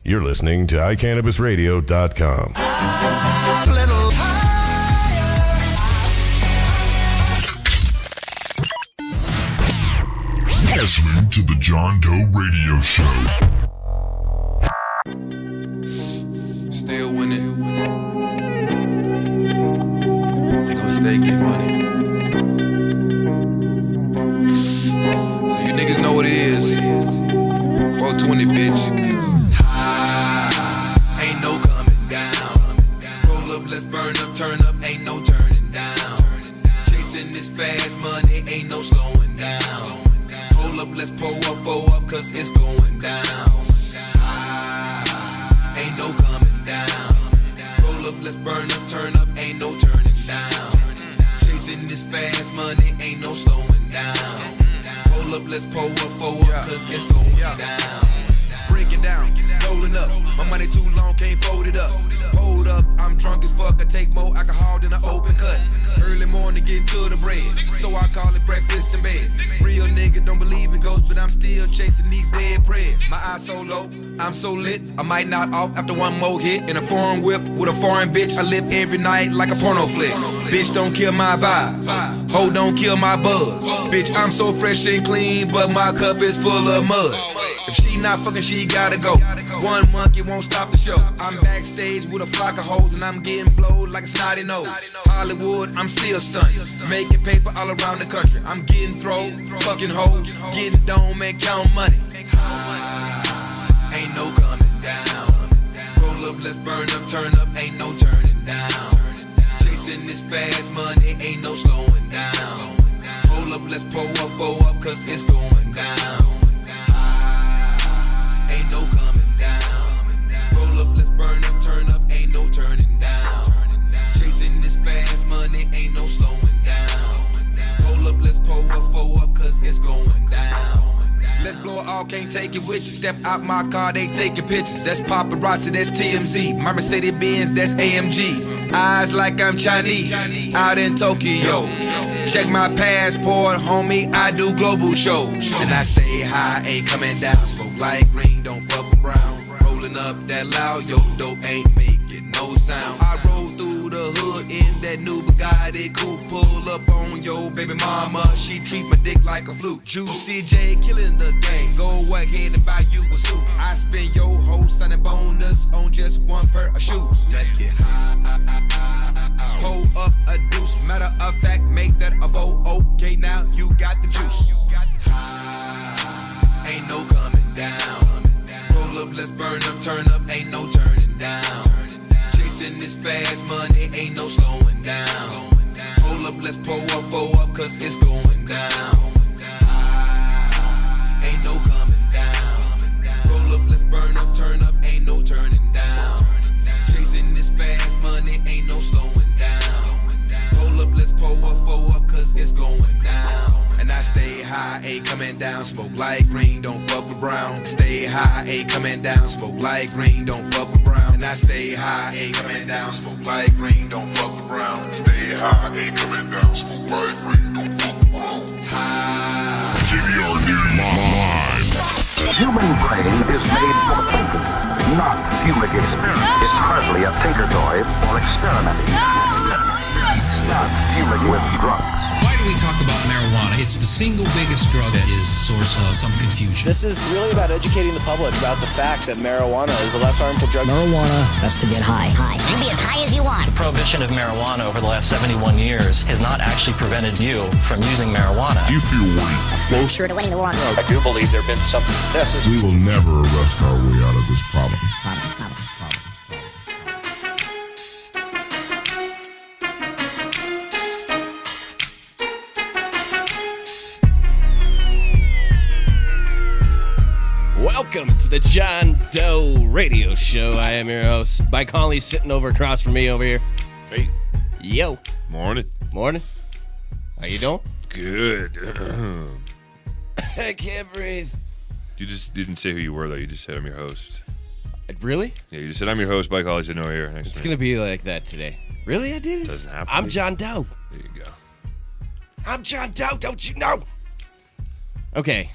You're listening to iCannabisRadio.com. Listening to the John Doe Radio Show. Still winning. They gon' stay get money. So you niggas know what it is. 420, bitch. High, ain't no coming down. Roll up, let's burn up, turn up, ain't no turning down. Chasing this fast money, ain't no slowing down. Hold up, let's pull up, cause it's going down. Ain't no coming down. Roll up, let's burn up, turn up, ain't no turning down. Chasing this fast money, ain't no slowing down. Hold up, let's pull up, cause it's going down. Break it down, rolling up. My money too long, can't fold it up. Hold up, I'm drunk as fuck. I take more alcohol than an open cut. Early morning, getting to the bread, so I call it breakfast in bed. Real nigga don't believe in ghosts, but I'm still chasing these dead bread. My eyes so low, I'm so lit, I might knock off after one more hit. In a foreign whip with a foreign bitch, I live every night like a porno flick. Bitch, don't kill my vibe, ho, don't kill my buzz. Bitch, I'm so fresh and clean, but my cup is full of mud. If she not fucking, she gotta go. One monkey won't stop the show. I'm backstage with a flock of hoes and I'm getting blowed like a snotty nose. Hollywood, I'm still stunned, making paper all around the country. I'm getting thrown, fucking hoes, getting dome and count money. Ain't no coming down. Roll up, let's burn up, turn up, ain't no turning down. Chasing this fast money, ain't no slowing down. Hold up, let's pull up, cause it's going down. Ain't no coming down. Roll up, let's burn up, turn up, ain't no turning down. Chasing this fast money, ain't no slowing down. Roll up, let's pull up, cause it's going down. Let's blow it all, can't take it with you. Step out my car, they taking pictures. That's paparazzi, that's TMZ. My Mercedes Benz, that's AMG. Eyes like I'm Chinese, out in Tokyo. Check my passport, homie, I do global shows. And I stay high, ain't coming down. Smoke like green, don't fuck around. Rolling up that loud, yo, dope ain't making no sound. I roll through the hood in that new Bugatti coupe. Pull up on yo baby mama, she treat my dick like a flute. Juicy J killing the game, go ahead and buy you a suit. I spend your whole signing bonus on just one pair of shoes. Let's get high. Pull up a deuce, matter of fact, make that a vote. Okay, now you got the juice. Ain't no coming down. Roll up, let's burn up, turn up, ain't no turning down. Chasing this fast money, ain't no slowing down. Hold up, let's pull up, cause it's going down. Ain't no coming down. Roll up, let's burn up, turn up, ain't no turning down. Chasing this fast money, ain't no slowing down. Hold up, let's pull up, cause it's going down. And I stay high, ain't coming down. Smoke like green, don't fuck with brown. Stay high, ain't coming down. Smoke like green, don't fuck with brown. And I stay high, ain't coming down. Smoke like green, don't fuck with brown. Stay high, ain't coming down. Smoke like green, don't fuck with brown. High. The human brain is made for thinking, not pubic experience. It's hardly a tinker toy for experimenting. Start fuming with drugs. Why do we talk about marijuana? It's the single biggest drug that is a source of some confusion. This is really about educating the public about the fact that marijuana is a less harmful drug. Marijuana, that's to get high. You can be as high as you want. The prohibition of marijuana over the last 71 years has not actually prevented you from using marijuana. You feel weak. Close to winning the war. I do believe there have been some successes. We will never arrest our way out of this problem. Welcome to the John Doe Radio Show. I am your host. Mike Conley's sitting over across from me over here. Hey. Yo. Morning. Morning. How you doing? Good. I can't breathe. You just didn't say who you were, though. You just said I'm your host. Really? Yeah, you just said I'm your host. Mike Conley's sitting over here. It's going to be like that today. Really? I did it? Doesn't have to I'm be. John Doe. There you go. I'm John Doe. Don't you know? Okay.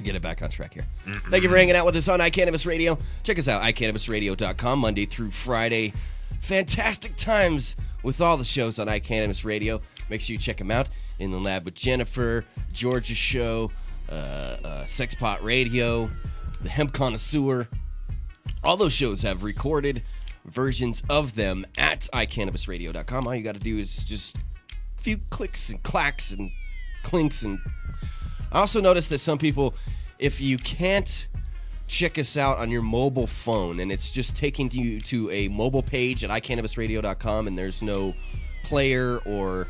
I'll get it back on track here. Thank you for hanging out with us on iCannabis Radio. Check us out, iCannabisRadio.com, Monday through Friday. Fantastic times with all the shows on iCannabis Radio. Make sure you check them out. In the Lab with Jennifer, Georgia Show, Sexpot Radio, The Hemp Connoisseur. All those shows have recorded versions of them at iCannabisRadio.com. All you got to do is just a few clicks and clacks and clinks. And I also noticed that some people, if you can't check us out on your mobile phone and it's just taking you to a mobile page at iCannabisRadio.com and there's no player or...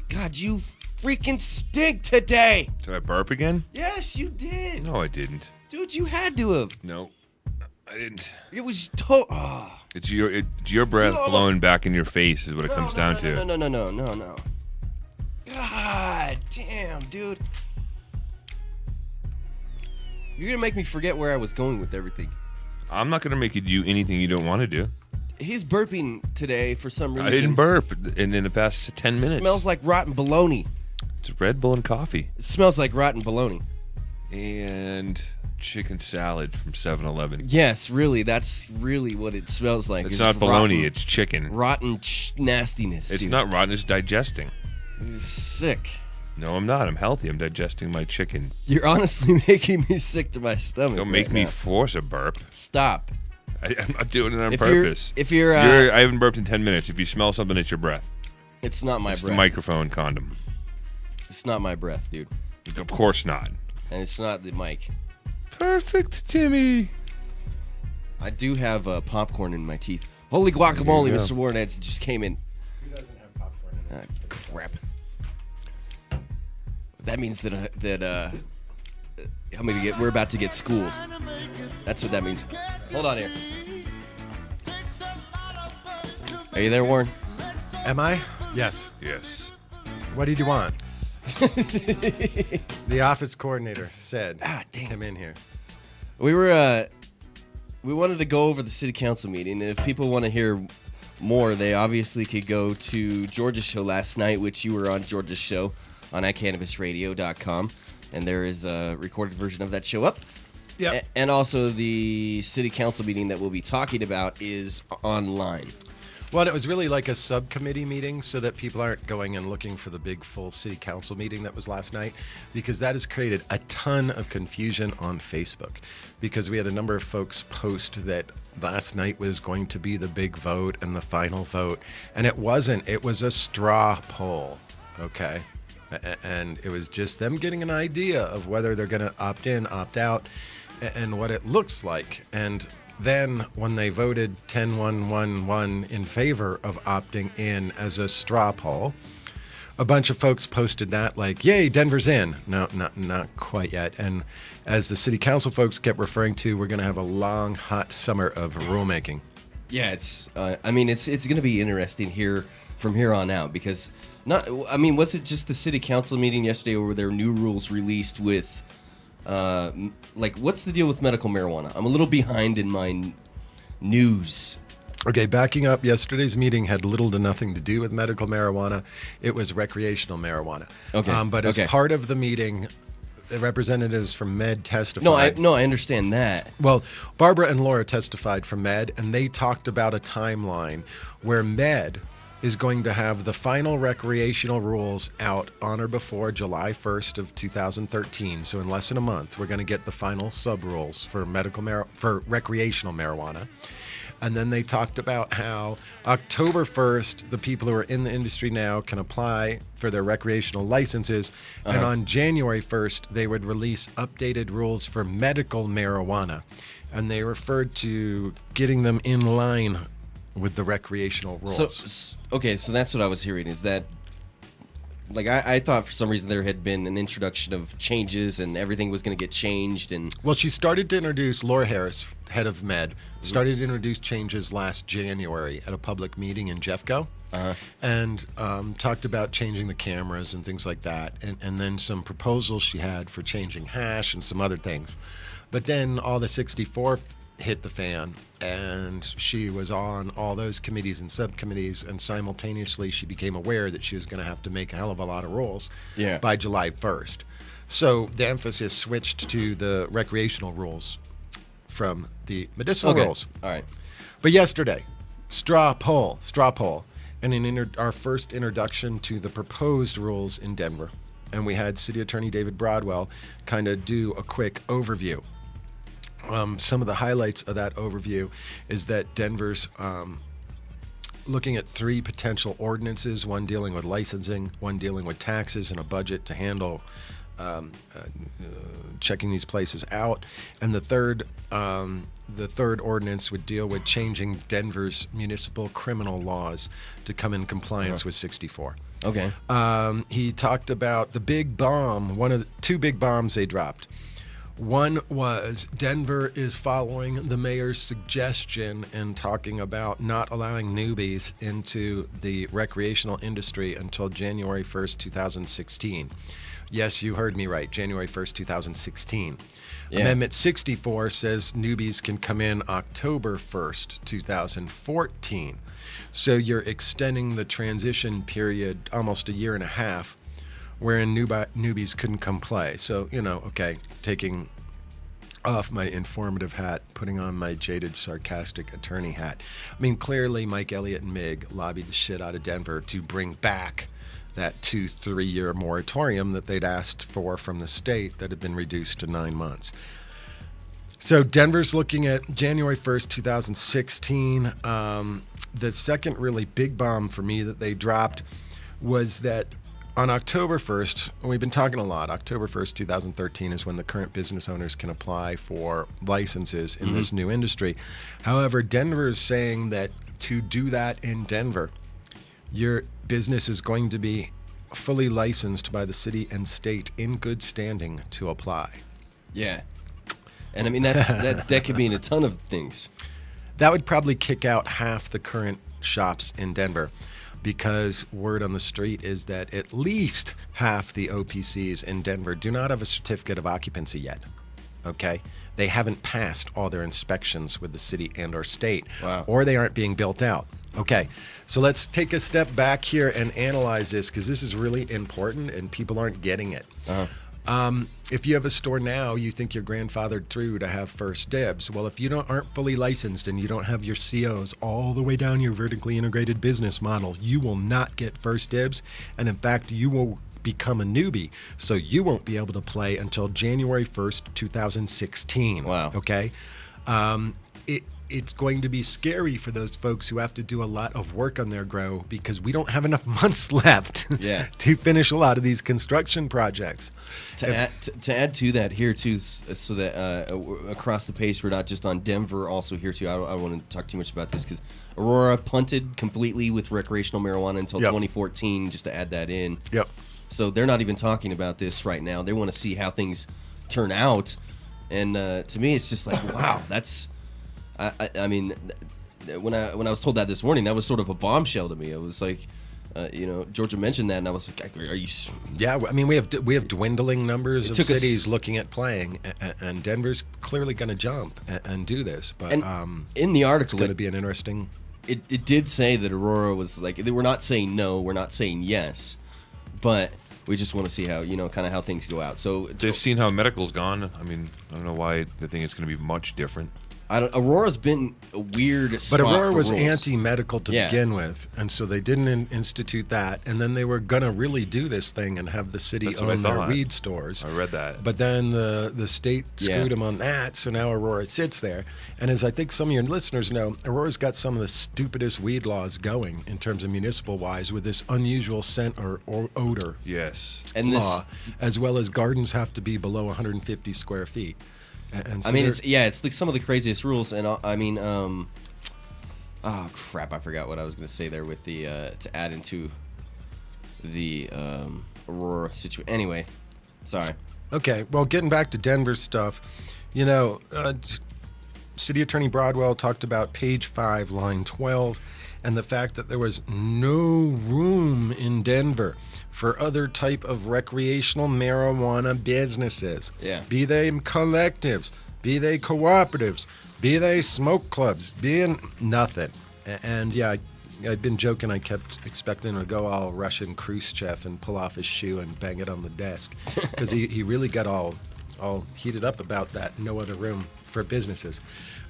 God, you freaking stink today! Did I burp again? Yes, you did! No, I didn't. Dude, you had to have. No, I didn't. It was It's your breath blowing back in your face is what it comes down to. No. God damn, dude. You're gonna make me forget where I was going with everything. I'm not gonna make you do anything you don't want to do. He's burping today for some reason. I didn't burp in the past 10 minutes. It smells like rotten bologna. It's Red Bull and coffee. It smells like rotten bologna. And chicken salad from 7-Eleven. Yes, really, that's really what it smells like. It's not bologna, it's chicken. Rotten nastiness. It's dude. not rotten, it's digesting. You're sick. No, I'm not. I'm healthy. I'm digesting my chicken. You're honestly making me sick to my stomach. Don't make me force a burp. Stop. I'm not doing it on purpose. If you're I haven't burped in 10 minutes. If you smell something, it's your breath. It's not my breath. It's the microphone condom. It's not my breath, dude. Of course not. And it's not the mic. Perfect, Timmy. I do have popcorn in my teeth. Holy guacamole, Mr. Warren Edson just came in. Who doesn't have popcorn in it? Crap. That means that we're about to get schooled. That's what that means. Hold on here. Are you there, Warren? Am I? Yes. Yes. What did you want? The office coordinator said, come in here. We wanted to go over the city council meeting, and if people want to hear more, they obviously could go to Georgia's show last night, which you were on Georgia's show on iCannabisRadio.com, and there is a recorded version of that show up. Yeah. And also the city council meeting that we'll be talking about is online. Well, it was really like a subcommittee meeting so that people aren't going and looking for the big full city council meeting that was last night, because that has created a ton of confusion on Facebook, because we had a number of folks post that last night was going to be the big vote and the final vote, and it wasn't. It was a straw poll, okay? And it was just them getting an idea of whether they're going to opt in, opt out, and what it looks like. And then when they voted 10-1-1-1 in favor of opting in as a straw poll, a bunch of folks posted that like, yay, Denver's in. No, not quite yet. And as the city council folks kept referring to, we're going to have a long, hot summer of rulemaking. Yeah, it's going to be interesting from here on out, because was it just the city council meeting yesterday where there were new rules released with what's the deal with medical marijuana? I'm a little behind in my news. Okay, backing up, yesterday's meeting had little to nothing to do with medical marijuana. It was recreational marijuana. Okay. But as part of the meeting, the representatives from Med testified. No, I understand that. Well, Barbara and Laura testified from Med, and they talked about a timeline where Med is going to have the final recreational rules out on or before July 1st of 2013. So in less than a month, we're going to get the final sub rules for recreational marijuana. And then they talked about how October 1st, the people who are in the industry now can apply for their recreational licenses. And on January 1st, they would release updated rules for medical marijuana. And they referred to getting them in line with the recreational rules. So that's what I was hearing, is that, like, I thought for some reason there had been an introduction of changes and everything was going to get changed. And well, she started to introduce, Laura Harris, head of Med, started to introduce changes last January at a public meeting in Jeffco, and talked about changing the cameras and things like that, and then some proposals she had for changing hash and some other things. But then all the 64 hit the fan, and she was on all those committees and subcommittees, and simultaneously she became aware that she was going to have to make a hell of a lot of rules by July 1st. So the emphasis switched to the recreational rules from the medicinal rules. All right. But yesterday, straw poll, and our first introduction to the proposed rules in Denver. And we had City Attorney David Broadwell kind of do a quick overview. Some of the highlights of that overview is that Denver's looking at 3 potential ordinances, one dealing with licensing, one dealing with taxes and a budget to handle checking these places out. And the third ordinance would deal with changing Denver's municipal criminal laws to come in compliance with 64. Okay. He talked about the big bomb, one of the 2 big bombs they dropped. One was Denver is following the mayor's suggestion and talking about not allowing newbies into the recreational industry until January 1st, 2016. Yes, you heard me right, January 1st, 2016. Yeah. Amendment 64 says newbies can come in October 1st, 2014. So you're extending the transition period almost a year and a half wherein newbies couldn't come play. So, taking off my informative hat, putting on my jaded, sarcastic attorney hat. I mean, clearly Mike Elliott and MIG lobbied the shit out of Denver to bring back that 2-3 year moratorium that they'd asked for from the state that had been reduced to 9 months. So Denver's looking at January 1st, 2016. The second really big bomb for me that they dropped was that on October 1st, and we've been talking a lot, October 1st, 2013 is when the current business owners can apply for licenses in this new industry. However, Denver is saying that to do that in Denver, your business is going to be fully licensed by the city and state in good standing to apply. Yeah. And I mean, that could mean a ton of things. That would probably kick out half the current shops in Denver, because word on the street is that at least half the OPCs in Denver do not have a certificate of occupancy yet. Okay? They haven't passed all their inspections with the city and or state. Wow. Or they aren't being built out. Okay, so let's take a step back here and analyze this, because this is really important and people aren't getting it. If you have a store now, you think you're grandfathered through to have first dibs. Well, if you aren't fully licensed and you don't have your COs all the way down your vertically integrated business model, you will not get first dibs. And in fact, you will become a newbie. So you won't be able to play until January 1st, 2016. Wow. Okay. It's going to be scary for those folks who have to do a lot of work on their grow, because we don't have enough months left to finish a lot of these construction projects. To add to that here too, so that across the pace we're not just on Denver, also here too. I don't want to talk too much about this because Aurora punted completely with recreational marijuana until 2014, just to add that in. Yep. So they're not even talking about this right now. They want to see how things turn out, and to me, it's just like, wow, that's. I mean, when I was told that this morning, that was sort of a bombshell to me. It was like, Georgia mentioned that, and I was like, "Are you?" Yeah, I mean, we have dwindling numbers of cities looking at playing, and Denver's clearly going to jump and do this. But in the article, it's going to be an interesting. It did say that Aurora was like, we're not saying no, we're not saying yes, but we just want to see how kind of how things go out. So they've seen how medical's gone. I mean, I don't know why they think it's going to be much different. Aurora's been a weird spot. But Aurora was rules. anti-medical to begin with, and so they didn't institute that. And then they were gonna really do this thing and have the city own their weed stores. I read that. But then the state screwed them on that, so now Aurora sits there. And as I think some of your listeners know, Aurora's got some of the stupidest weed laws going in terms of municipal-wise, with this unusual scent or odor. Yes. And law, as well as gardens have to be below 150 square feet. And so I mean, it's like some of the craziest rules, and I mean, oh crap, I forgot what I was going to say there with the to add into the Aurora situation. Anyway, sorry. Okay, well, getting back to Denver stuff, City Attorney Broadwell talked about page 5, line 12, and the fact that there was no room in Denver for other type of recreational marijuana businesses. Yeah. Be they collectives, be they cooperatives, be they smoke clubs, being nothing. And I'd been joking. I kept expecting him to go all Russian Khrushchev and pull off his shoe and bang it on the desk, because he really got all heated up about that. No other room for businesses,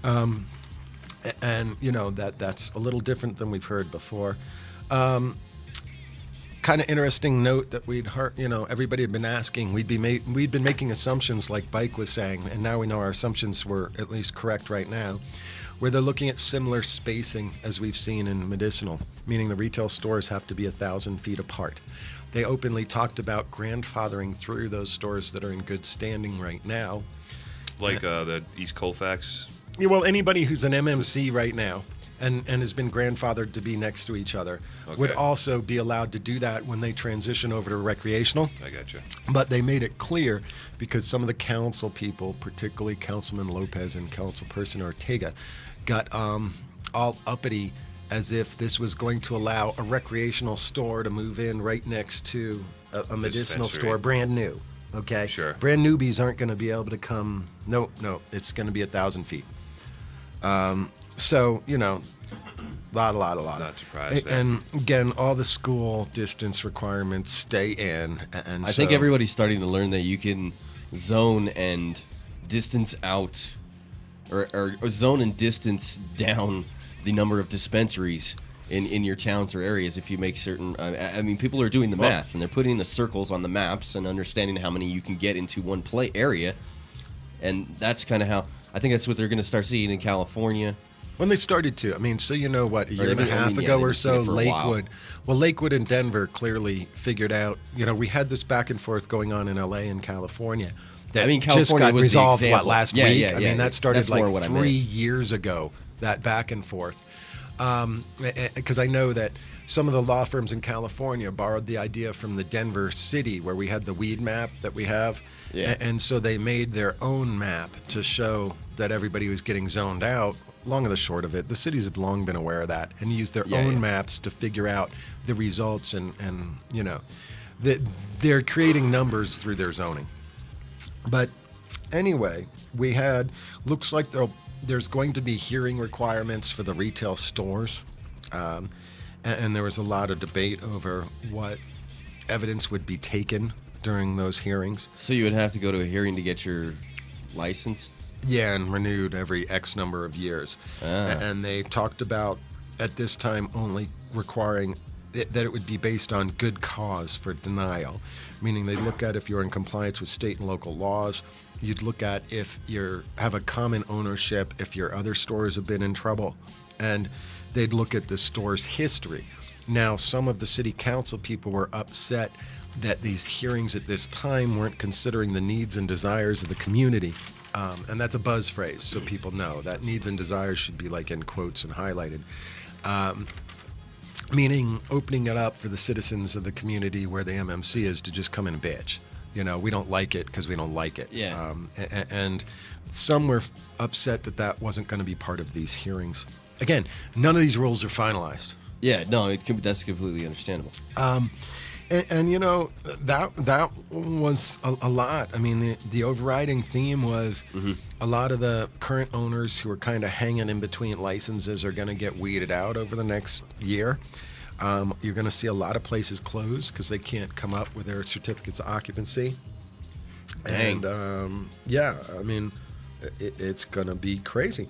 and that's a little different than we've heard before. Kind of interesting note that we'd heard. Everybody had been asking. We'd been making assumptions, like Bike was saying, and now we know our assumptions were at least correct right now, where they're looking at similar spacing as we've seen in medicinal, meaning the retail stores have to be 1,000 feet apart. They openly talked about grandfathering through those stores that are in good standing right now. Like the East Colfax? Yeah, well, anybody who's an MMC right now and has been grandfathered to be next to each other would also be allowed to do that when they transition over to recreational. I gotcha. But they made it clear, because some of the council people, particularly Councilman Lopez and Councilperson Ortega, got all uppity as if this was going to allow a recreational store to move in right next to a medicinal store, brand new. Okay? Sure. Brand newbies aren't going to be able to come. No, it's going to be 1,000 feet. So, lot. Not surprised. And again, all the school distance requirements stay in. And I think everybody's starting to learn that you can zone and distance out, or zone and distance down the number of dispensaries in your towns or areas if you make certain. I mean, people are doing the math, and they're putting the circles on the maps and understanding how many you can get into one area, and that's kind of how I think that's what they're going to start seeing in California. When they started to, a year and a half ago or so, Lakewood and Denver clearly figured out, we had this back and forth going on in LA and California. That California just got was resolved, the example. last week? Yeah, that started like 3 years years ago, that back and forth. Because I know that some of the law firms in California borrowed the idea from the Denver city, where we had the weed map that we have. Yeah. And so they made their own map to show that everybody was getting zoned out. Long and the short of it, the cities have long been aware of that and used their own maps to figure out the results, and they're creating numbers through their zoning. But anyway, looks like there's going to be hearing requirements for the retail stores, and there was a lot of debate over what evidence would be taken during those hearings. So you would have to go to a hearing to get your license? Yeah, and renewed every X number of years. And they talked about, at this time, only requiring that it would be based on good cause for denial, meaning they look at if you're in compliance with state and local laws. You'd look at if you have a common ownership, if your other stores have been in trouble, and they'd look at the store's history. Now, some of the city council people were upset that these hearings at this time weren't considering the needs and desires of the community. And that's a buzz phrase, so people know that needs and desires should be like in quotes and highlighted. Meaning opening it up for the citizens of the community where the MMC is to just come in and bitch. We don't like it because we don't like it. Yeah. And some were upset that wasn't going to be part of these hearings. Again, none of these rules are finalized. Yeah, no, that's completely understandable. And that was a lot. The overriding theme was a lot of the current owners who are kind of hanging in between licenses are going to get weeded out over the next year. You're going to see a lot of places close because they can't come up with their certificates of occupancy. Dang. And it's going to be crazy.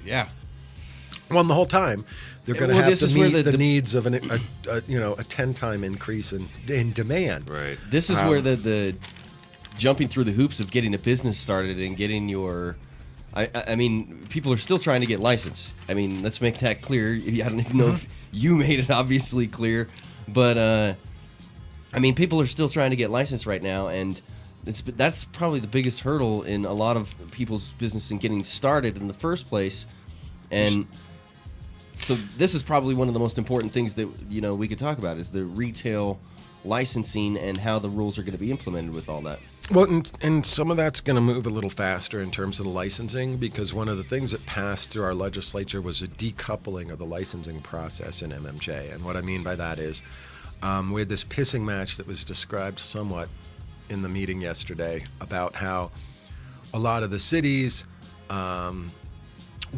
Yeah. Well, and the whole time they're going to have to meet the needs of a 10-time increase in demand. Right. This is where the jumping through the hoops of getting a business started and getting your. People are still trying to get licensed. Let's make that clear. I don't even know if you made it obviously clear, but people are still trying to get licensed right now, and that's probably the biggest hurdle in a lot of people's business in getting started in the first place, and. So this is probably one of the most important things that we could talk about is the retail licensing and how the rules are going to be implemented with all that. Well, and some of that's going to move a little faster in terms of the licensing, because one of the things that passed through our legislature was a decoupling of the licensing process in MMJ. And what I mean by that is we had this pissing match that was described somewhat in the meeting yesterday about how a lot of the cities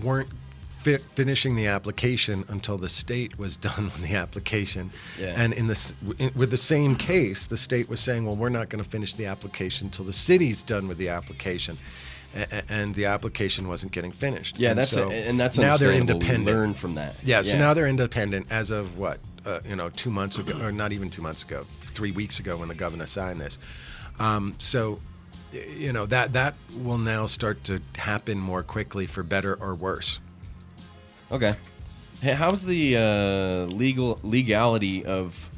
weren't finishing the application until the state was done with the application. Yeah. And with the same case, the state was saying, well, we're not going to finish the application until the city's done with the application. And the application wasn't getting finished. Yeah, and that's now they're understandable. We independent. learn from that. Yeah, so now they're independent as of what? 2 months ago, or not even 2 months ago, 3 weeks ago when the governor signed this. That will now start to happen more quickly for better or worse. Okay. Hey, how's the legality of?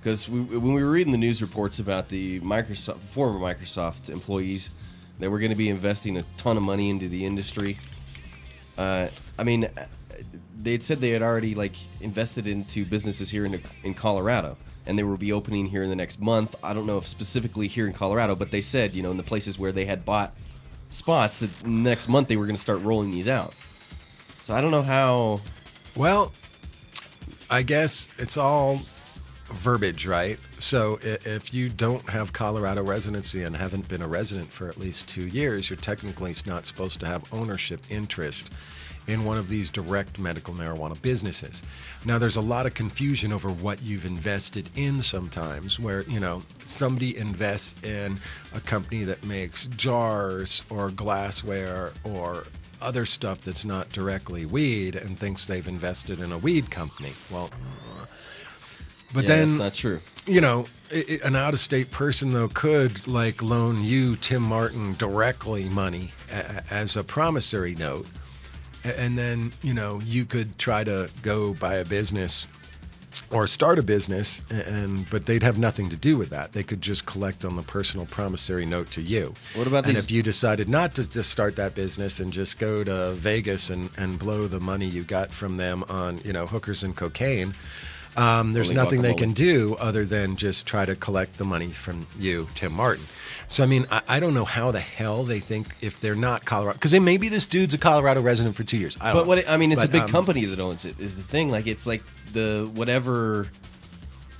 Because when we were reading the news reports about the former Microsoft employees that were going to be investing a ton of money into the industry, they'd said they had already invested into businesses here in Colorado, and they will be opening here in the next month. I don't know if specifically here in Colorado, but they said, in the places where they had bought spots, that next month they were going to start rolling these out. So I don't know how. Well, I guess it's all verbiage, right? So if you don't have Colorado residency and haven't been a resident for at least 2 years, you're technically not supposed to have ownership interest in one of these direct medical marijuana businesses. Now, there's a lot of confusion over what you've invested in sometimes, where, somebody invests in a company that makes jars or glassware or other stuff that's not directly weed and thinks they've invested in a weed company. Well, but then that's not true. An out-of-state person, though, could loan you, Tim Martin, directly money as a promissory note. And then, you could try to go buy a business or start a business, but they'd have nothing to do with that. They could just collect on the personal promissory note to you. What about and these? If you decided not to just start that business and just go to Vegas and blow the money you got from them on, hookers and cocaine, there's nothing they can do other than just try to collect the money from you, Tim Martin. So, I don't know how the hell they think if they're not Colorado, because maybe this dude's a Colorado resident for 2 years. I don't know. It's a big company that owns it is the thing. It's like the whatever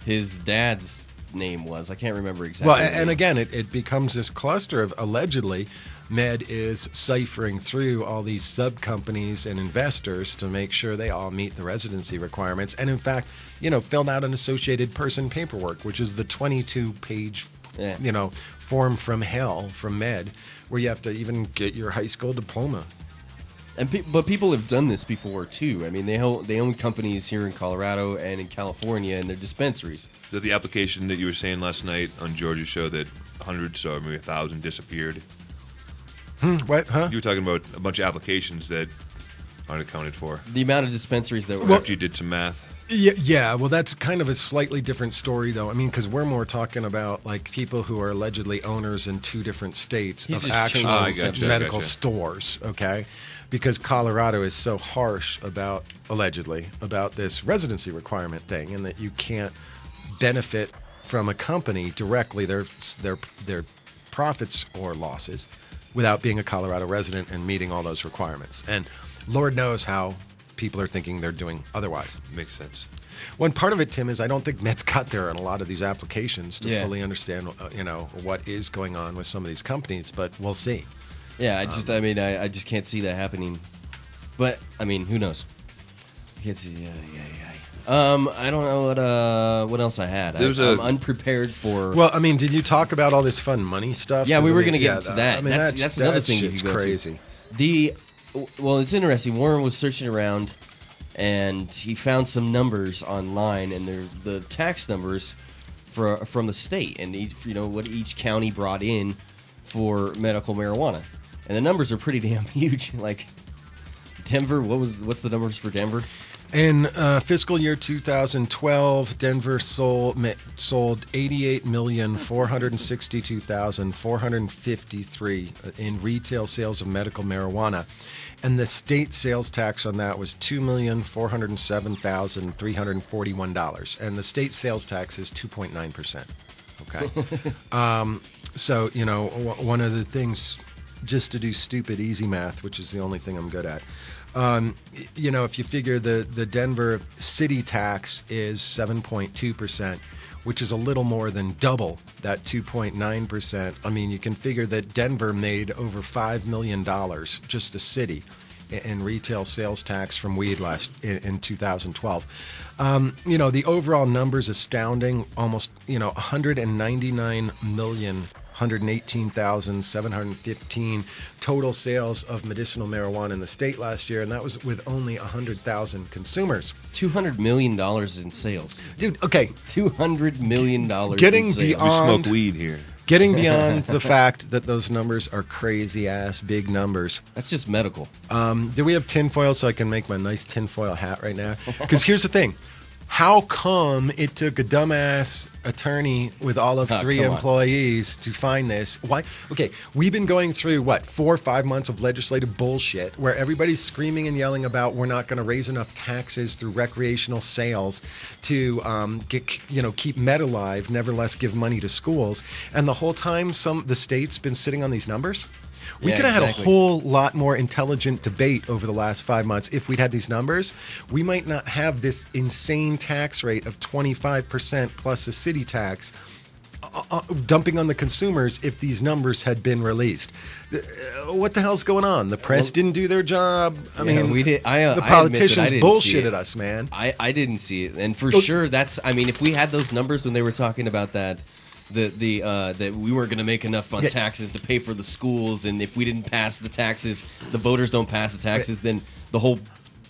his dad's name was. I can't remember exactly. Well, and again, it becomes this cluster of allegedly Med is ciphering through all these sub-companies and investors to make sure they all meet the residency requirements. And in fact, filled out an associated person paperwork, which is the 22-page, form from hell from Med, where you have to even get your high school diploma. But people have done this before too. They own companies here in Colorado and in California, and they're dispensaries. So the application that you were saying last night on Georgia's show that hundreds or maybe 1,000 disappeared. What? Huh? You were talking about a bunch of applications that aren't accounted for. The amount of dispensaries that were. After you did some math. Yeah. Well, that's kind of a slightly different story, though. Because we're more talking about people who are allegedly owners in 2 different states of actual medical stores. Okay, because Colorado is so harsh about this residency requirement thing, and that you can't benefit from a company directly their profits or losses without being a Colorado resident and meeting all those requirements. And Lord knows how people are thinking they're doing otherwise. Makes sense. One part of it, Tim, is I don't think Med's got there in a lot of these applications to fully understand, what is going on with some of these companies, but we'll see. Yeah, I just can't see that happening. But, who knows? I can't see, I don't know what else I had. I'm unprepared for. Well, did you talk about all this fun money stuff? Yeah, we were going to get into that. That's another thing you could go crazy. Well, it's interesting. Warren was searching around, and he found some numbers online, and they're the tax numbers from the state, and what each county brought in for medical marijuana, and the numbers are pretty damn huge. Like Denver, what's the numbers for Denver? In fiscal year 2012, Denver sold 88,462,453 in retail sales of medical marijuana, and the state sales tax on that was $2,407,341, and the state sales tax is 2.9%. Okay, so one of the things, just to do stupid easy math, which is the only thing I'm good at. If you figure the Denver city tax is 7.2%, which is a little more than double that 2.9%. You can figure that Denver made over $5 million, just the city, in retail sales tax from weed in 2012. The overall number's astounding. Almost 199 million. 118,715 total sales of medicinal marijuana in the state last year, and that was with only 100,000 consumers. $200 million in sales. Dude, okay. $200 million Getting in sales. beyond, we smoke weed here. Getting beyond the fact that those numbers are crazy-ass big numbers. That's just medical. Do we have tinfoil so I can make my nice tinfoil hat right now? Because here's the thing. How come it took a dumbass attorney with all of 3 employees to find this? Why? Okay, we've been going through, 4 or 5 months of legislative bullshit where everybody's screaming and yelling about we're not going to raise enough taxes through recreational sales to keep med alive, nevertheless give money to schools. And the whole time the state's been sitting on these numbers. We could have had a whole lot more intelligent debate over the last 5 months if we'd had these numbers. We might not have this insane tax rate of 25% plus a city tax dumping on the consumers if these numbers had been released. What the hell's going on? The press didn't do their job. We did. The politicians bullshitted us, man. I didn't see it, and for sure if we had those numbers when they were talking about that. That we weren't going to make enough on taxes to pay for the schools, and if we didn't pass the taxes, the voters don't pass the taxes, then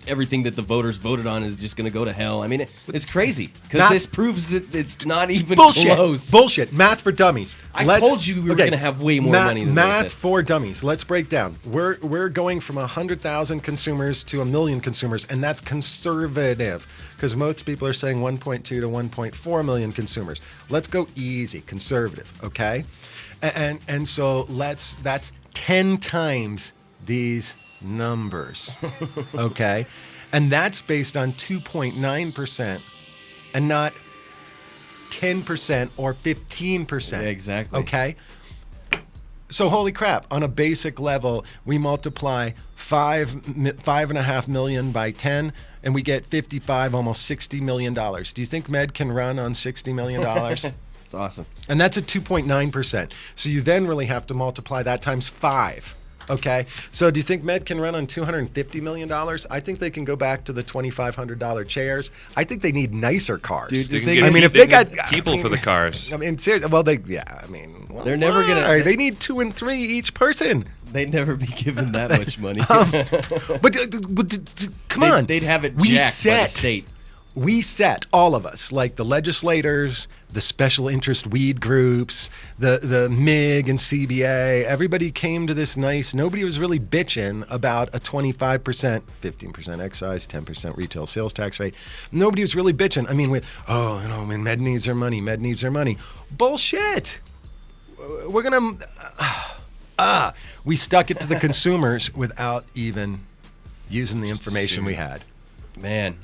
everything that the voters voted on is just going to go to hell. I mean, it's crazy because this proves that it's not even close. Bullshit. Math for dummies. I told you we were going to have way more money than math for dummies. Let's break down. We're going from 100,000 consumers to 1 million consumers, and that's conservative because most people are saying 1.2 to 1.4 million consumers. Let's go easy, conservative, okay? And so that's 10 times these numbers, okay? And that's based on 2.9% and not 10% or 15%. Yeah, exactly. Okay? So holy crap, on a basic level, we multiply 5.5 million by 10, and we get 55, almost $60 million. Do you think Med can run on $60 million? It's awesome. And that's at 2.9%. So you then really have to multiply that times 5. Okay, so do you think Med can run on $250 million? I think they can go back to the $2,500 chairs. I think they need nicer cars. Dude, if they got people for the cars. I mean, seriously, they're never gonna. They need 2 and 3 each person. They'd never be given that much money. But come on, they'd have it jacked by the state. We set, all of us, like the legislators, the special interest weed groups, the MIG and CBA, everybody came to this nobody was really bitching about a 25%, 15% excise, 10% retail sales tax rate. Nobody was really bitching. I mean, Med needs their money, Med needs their money. Bullshit. We're going to, we stuck it to the consumers without even using the information we had. Man.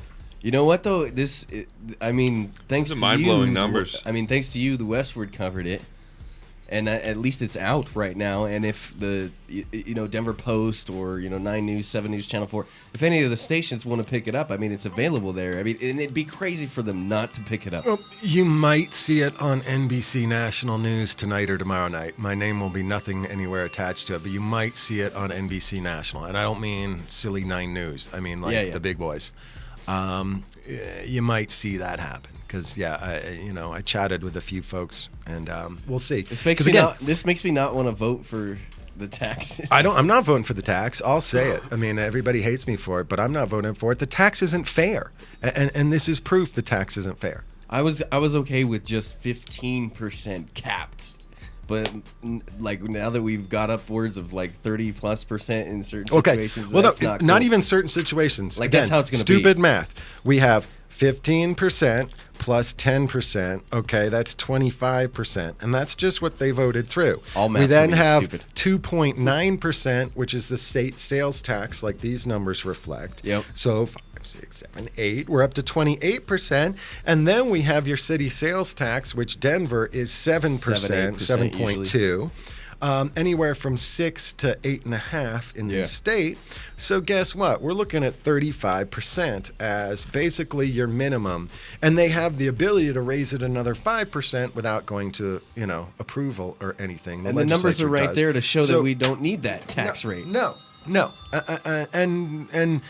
You know what though? Thanks to you, mind-blowing numbers. Thanks to you, the Westward covered it, and at least it's out right now. And if the Denver Post or 9 News, 7 News, Channel 4, if any of the stations want to pick it up, it's available there. And it'd be crazy for them not to pick it up. Well, you might see it on NBC National News tonight or tomorrow night. My name will be nothing anywhere attached to it, but you might see it on NBC National, and I don't mean silly 9 News. I mean the big boys. You might see that happen because I chatted with a few folks and we'll see. This makes me not want to vote for the taxes. I'm not voting for the tax. I'll say it. Everybody hates me for it, but I'm not voting for it. The tax isn't fair, and this is proof the tax isn't fair. I was okay with just 15% capped. But now that we've got upwards of 30+% in certain situations, that's not cool. Not even certain situations. Again, that's how it's going to be. Stupid math. We have 15% plus 10%. Okay, that's 25%, and that's just what they voted through. All math we then have stupid. 2.9%, which is the state sales tax, like these numbers reflect. Yep. So 5, 6, 7, 8. We're up to 28%, and then we have your city sales tax, which Denver is 7%, 7.2. Anywhere from 6 to 8.5 in the state. So guess what? We're looking at 35% as basically your minimum, and they have the ability to raise it another 5% without going to approval or anything. And the numbers are right there to show that we don't need that tax rate. No. No, and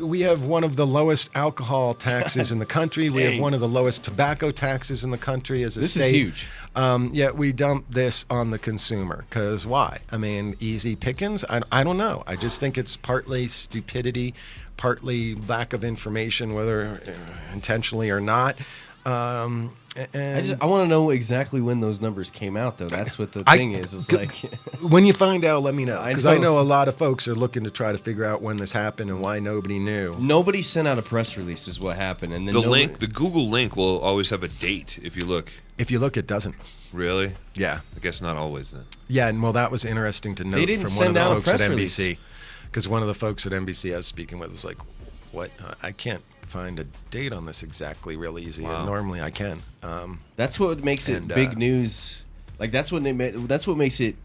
we have one of the lowest alcohol taxes in the country. We have one of the lowest tobacco taxes in the country as a This state. is huge. Yet we dump this on the consumer. Because why? I mean, easy pickings? I don't know. I just think it's partly stupidity, partly lack of information, whether intentionally or not. I want to know exactly when those numbers came out, though. That's what the thing is. It's like when you find out, let me know, because I know. know a lot of folks are looking to try to figure out when this happened and why nobody knew. Nobody sent out a press release, is what happened, and then the Google link will always have a date if you look. If you look, it doesn't. Really? Yeah. I guess not always then. Yeah, and well, that was interesting to note didn't from one of send the out a folks at press NBC, release. because one of the folks at NBC I was speaking with was like, "What? I can't find a date on this exactly real easy. Wow. And normally I can." That's what makes it big news. Like that's what makes it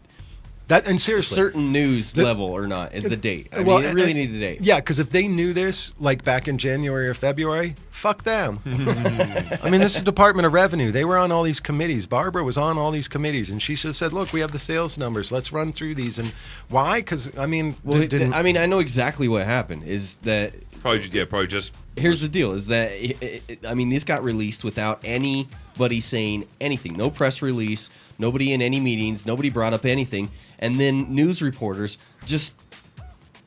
that, and seriously, certain news level or not is the date. I well, mean, it really need a date. Yeah, because if they knew this like back in January or February, fuck them. I mean, this is Department of Revenue. They were on all these committees. Barbara was on all these committees, and she just said, "Look, we have the sales numbers. Let's run through these." And why? Because I mean, I know exactly what happened. Is that probably just. Here's the deal: is that I mean, this got released without anybody saying anything. No press release. Nobody in any meetings. Nobody brought up anything. And then news reporters just,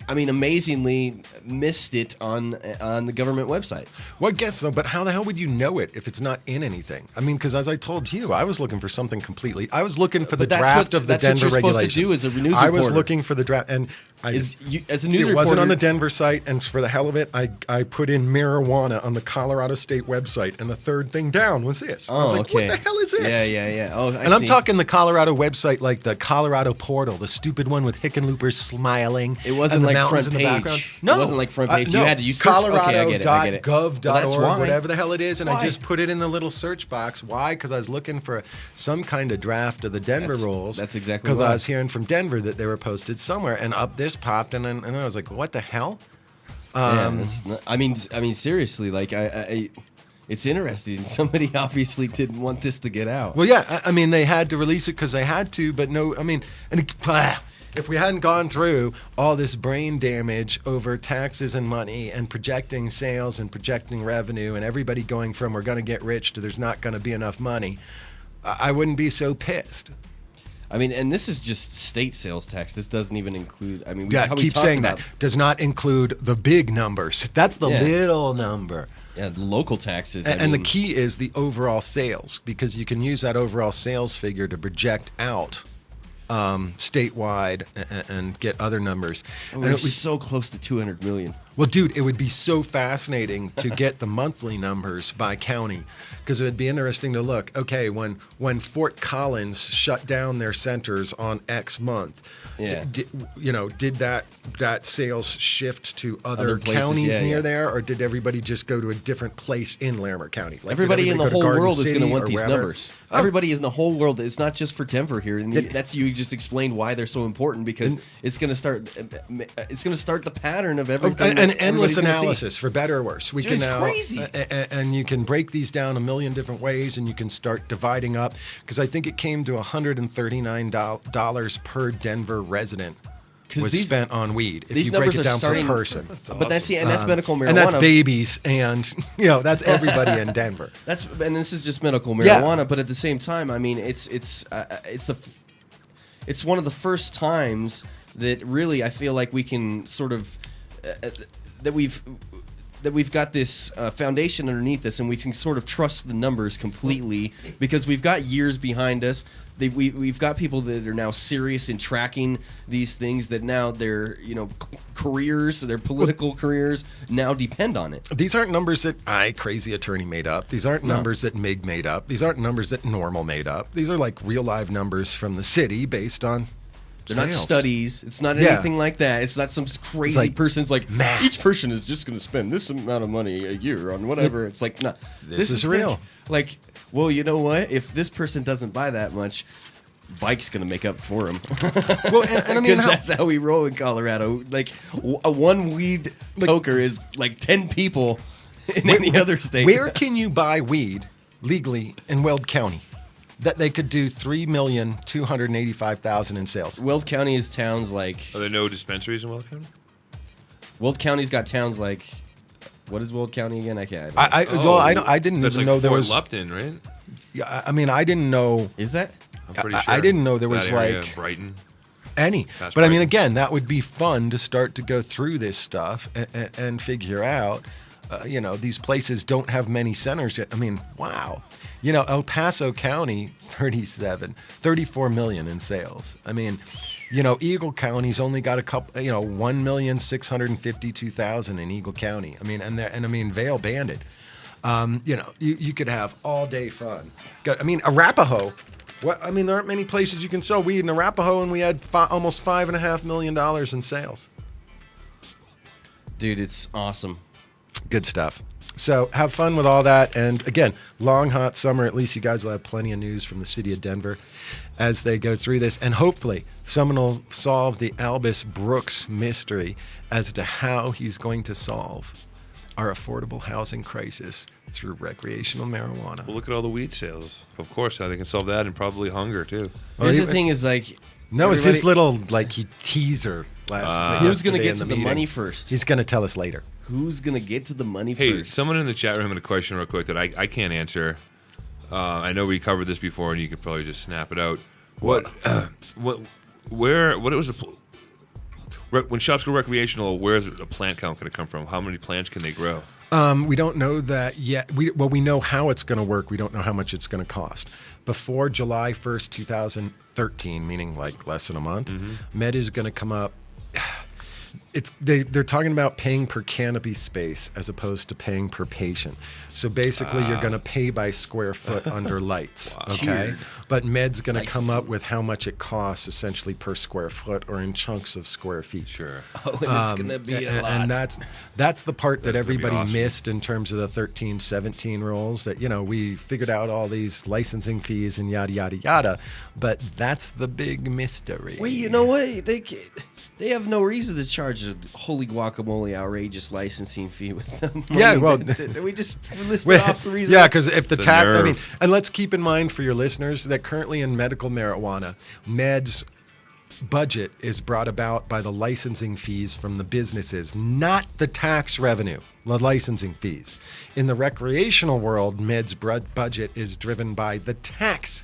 I mean, amazingly missed it on the government websites. Well, I guess so, but how the hell would you know it if it's not in anything? I mean, because as I told you, I was looking for something completely. I was looking for the draft of the Denver regulations. That's what you're supposed to do as a news I reporter. was looking for the draft, and as a news it reporter, wasn't on the Denver site, and for the hell of it, I put in marijuana on the Colorado State website, and the third thing down was this. I was like, okay. what the hell is this? Yeah. Oh, I'm talking the Colorado website, like the Colorado portal, the stupid one with Hickenlooper smiling. It wasn't and the like mountains front in the page. background. No, it wasn't like front page. No. You had to use Colorado.gov.org, whatever the hell it is, and Why? I just put it in the little search box. Why? Because I was looking for some kind of draft of the Denver rules. That's exactly because why. I was hearing from Denver that they were posted somewhere, and up this popped, and I was like, what the hell? I mean, seriously, like it's interesting. Somebody obviously didn't want this to get out. Well, yeah, I mean, they had to release it because they had to, but no, I mean, if we hadn't gone through all this brain damage over taxes and money and projecting sales and projecting revenue and everybody going from we're going to get rich to there's not going to be enough money, I wouldn't be so pissed. I mean, and this is just state sales tax. This doesn't even include. I mean, keep saying that. Does not include the big numbers. That's the little number. Yeah, local taxes. And the key is the overall sales, because you can use that overall sales figure to project out statewide and get other numbers. We're so close to 200 million. Well, dude, it would be so fascinating to get the monthly numbers by county, because it would be interesting to look. Okay, when Fort Collins shut down their centers on X month, did that sales shift to other places, counties near there, or did everybody just go to a different place in Larimer County? Like, everybody in the whole world is going to want these wherever? numbers. Everybody in the whole world. It's not just for Denver here, and that's you just explained why they're so important, because it's going to start. It's going to start the pattern of everything. An endless analysis, for better or worse. We Dude, can it's crazy. And you can break these down a million different ways, and you can start dividing up. Because I think it came to $139 per Denver resident was spent on weed. If you break it down per person, but that's medical marijuana, and that's babies, and that's everybody in Denver. And this is just medical marijuana. Yeah. But at the same time, I mean, it's one of the first times that really I feel like we can sort of that we've got this foundation underneath us, and we can sort of trust the numbers completely, because we've got years behind us. We've got people that are now serious in tracking these things, that now their careers, their political careers now depend on it. These aren't numbers that crazy attorney made up. These aren't numbers that Mig made up. These aren't numbers that Normal made up. These are like real live numbers from the city based on They're not studies. It's not anything like that. It's not some crazy person's like, math. Each person is just going to spend this amount of money a year on whatever. It's like, no, this is real. Like, well, you know what? If this person doesn't buy that much, bike's going to make up for him. Well, and I mean, that's how we roll in Colorado. Like, a one weed toker is like 10 people in any other state. Where can you buy weed legally in Weld County? that they could do 3,285,000 in sales. Weld County is towns like. Are there no dispensaries in Weld County? Weld County's got towns like. What is Weld County again? I can't. I didn't That's even like know there Fort was. Lupton, right? Yeah, I mean, I didn't know. Is that? I'm pretty sure. I didn't know there was That area, like Brighton. any. Past But I mean, Brighton. again, that would be fun to start to go through this stuff and figure out. These places don't have many centers yet. I mean, wow. El Paso County, 34 million in sales. I mean, Eagle County's only got a couple, 1,652,000 in Eagle County. I mean, and Vale Bandit. You could have all day fun. Arapahoe. There aren't many places you can sell weed in Arapahoe, and we had almost $5.5 million in sales. Dude, it's awesome. Good stuff. So have fun with all that. And again, long, hot summer. At least you guys will have plenty of news from the city of Denver as they go through this. And hopefully someone will solve the Albus Brooks mystery as to how he's going to solve our affordable housing crisis through recreational marijuana. Well, look at all the weed sales. Of course, how they can solve that, and probably hunger, too. Here's the thing is like... No, it's his little teaser last Who's going to get to the meeting. money first? He's going to tell us later. Who's going to get to the money Hey, first? someone in the chat room had a question real quick that I can't answer. I know we covered this before, and you could probably just snap it out. When shops go recreational, where's a plant count going to come from? How many plants can they grow? We don't know that yet. We know how it's going to work. We don't know how much it's going to cost. Before July 1st, 2013, meaning like less than a month, Med is going to come up. They're talking about paying per canopy space as opposed to paying per patient. So basically, you're going to pay by square foot under lights. Okay, Tiered. but Med's going to come Licensing. up with how much it costs essentially per square foot or in chunks of square feet. Sure. Oh, and it's going to be a lot. And that's the part that That's gonna be everybody awesome. missed in terms of the 13, 17 rules. That we figured out all these licensing fees and yada yada yada, but that's the big mystery. Wait, you know what? They have no reason to charge a holy guacamole outrageous licensing fee with them. Yeah, well, we just listed off the reason. Yeah, because if the tax, nerve. and let's keep in mind for your listeners that currently in medical marijuana, Med's budget is brought about by the licensing fees from the businesses, not the tax revenue, the licensing fees. In the recreational world, Med's budget is driven by the tax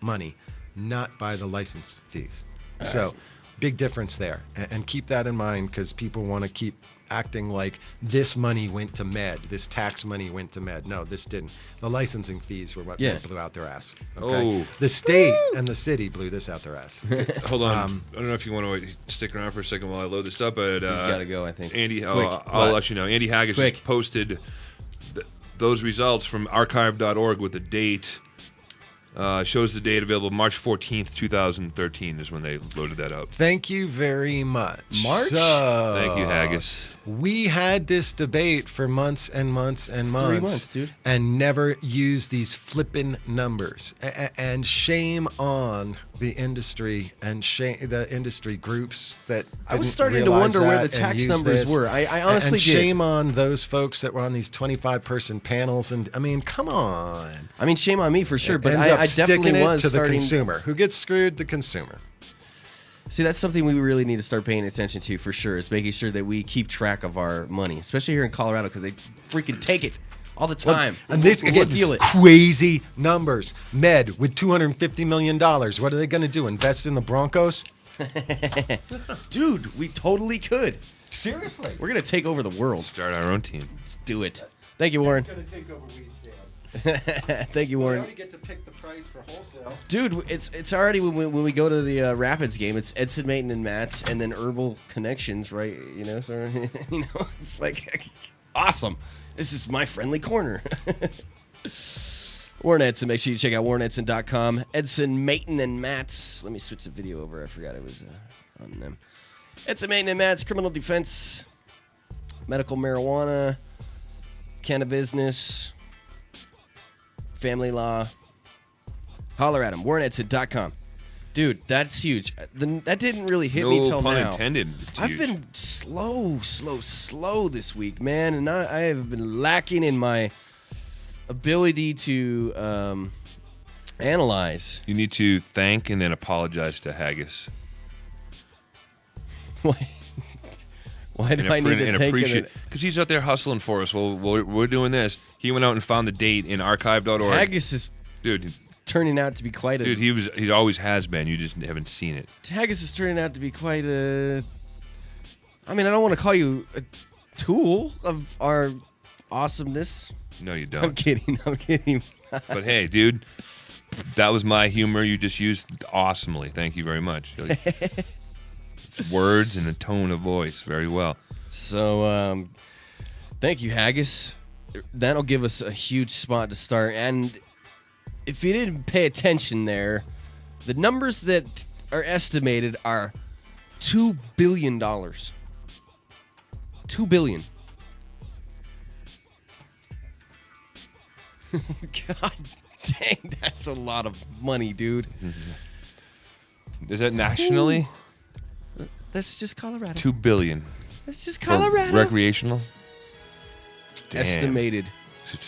money, not by the license fees. So, big difference there. And keep that in mind because people want to keep acting like this money went to Med, this tax money went to Med. No, this didn't. The licensing fees were what blew out their ass. Okay? Oh. The state and the city blew this out their ass. Hold on. I don't know if you want to stick around for a second while I load this up, but He's got to go, I think. Andy, Quick. I'll let you know. Andy Haggis Quick. just posted those results from archive.org with the date. Shows the date available March 14th, 2013 is when they loaded that up. Thank you very much. March? So, Thank you, Haggis. We had this debate for months and months and months. 3 months, dude. And never used these flippin' numbers. And shame on the industry and the industry groups that I was didn't starting to realize wonder where that the and tax use numbers this. were. I honestly and did. shame on those folks that were on these 25-person panels. And I mean, come on. I mean, shame on me for sure, It but ends up I definitely sticking it was to the starting. consumer. Who gets screwed? The consumer. See, that's something we really need to start paying attention to for sure, is making sure that we keep track of our money, especially here in Colorado, because they freaking take it all the time. And this again, steal it. crazy numbers. Med with $250 million. What are they going to do? Invest in the Broncos? Dude, we totally could. Seriously. We're going to take over the world. Start our own team. Let's do it. Thank you, Warren. Going to take over weed sales. Thank you, Warren. We already get to pick the price for wholesale. Dude, it's already when we go to the Rapids game, it's Edson, Mayton, and Matt's, and then Herbal Connections, right? So it's like awesome. This is my friendly corner. Warren Edson. Make sure you check out WarrenEdson.com. Edson, Mayton, and Matt's. Let me switch the video over. I forgot it was on them. Edson, Mayton, and Matt's criminal defense, medical marijuana, cannabis, family law. Holler at him. WarrenEdson.com. Dude, that's huge. That didn't really hit me till pun now. intended. I've been slow this week, man, and I have been lacking in my ability to Analyze. You need to thank and then apologize to Haggis. Why do I need to thank him? Because he's out there hustling for us. Well, we're doing this. He went out and found the date in archive.org. Haggis is dude turning out to be quite a... Dude, he always has been. You just haven't seen it. Haggis is turning out to be quite a... I mean, I don't want to call you a tool of our awesomeness. No, you don't. I'm kidding. But hey, dude, that was my humor. You just used awesomely. Thank you very much. It's words and a tone of voice. Very well. So, thank you, Haggis. That'll give us a huge spot to start. And if you didn't pay attention there, the numbers that are estimated are $2 billion. $2 billion. God dang, that's a lot of money, dude. Is that nationally? That's just Colorado. $2 billion. That's just Colorado. For recreational? Damn. Estimated.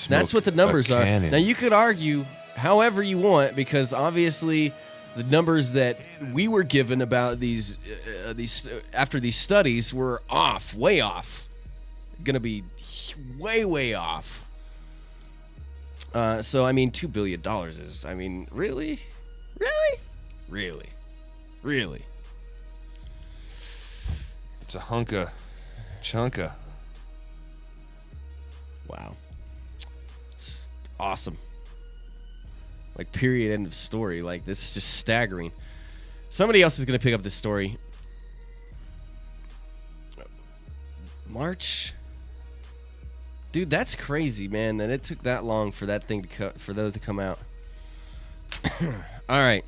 That's what the numbers are. Now, you could argue however you want, because obviously the numbers that we were given about these after these studies were off, way off. Going to be way off. So, I mean, $2 billion is, I mean, really? It's a chunka. Wow. It's awesome. Like, period, end of story. Like, this is just staggering. Somebody else is going to pick up this story. March? Dude, that's crazy, man, that it took that long for that thing to for those to come out. All right.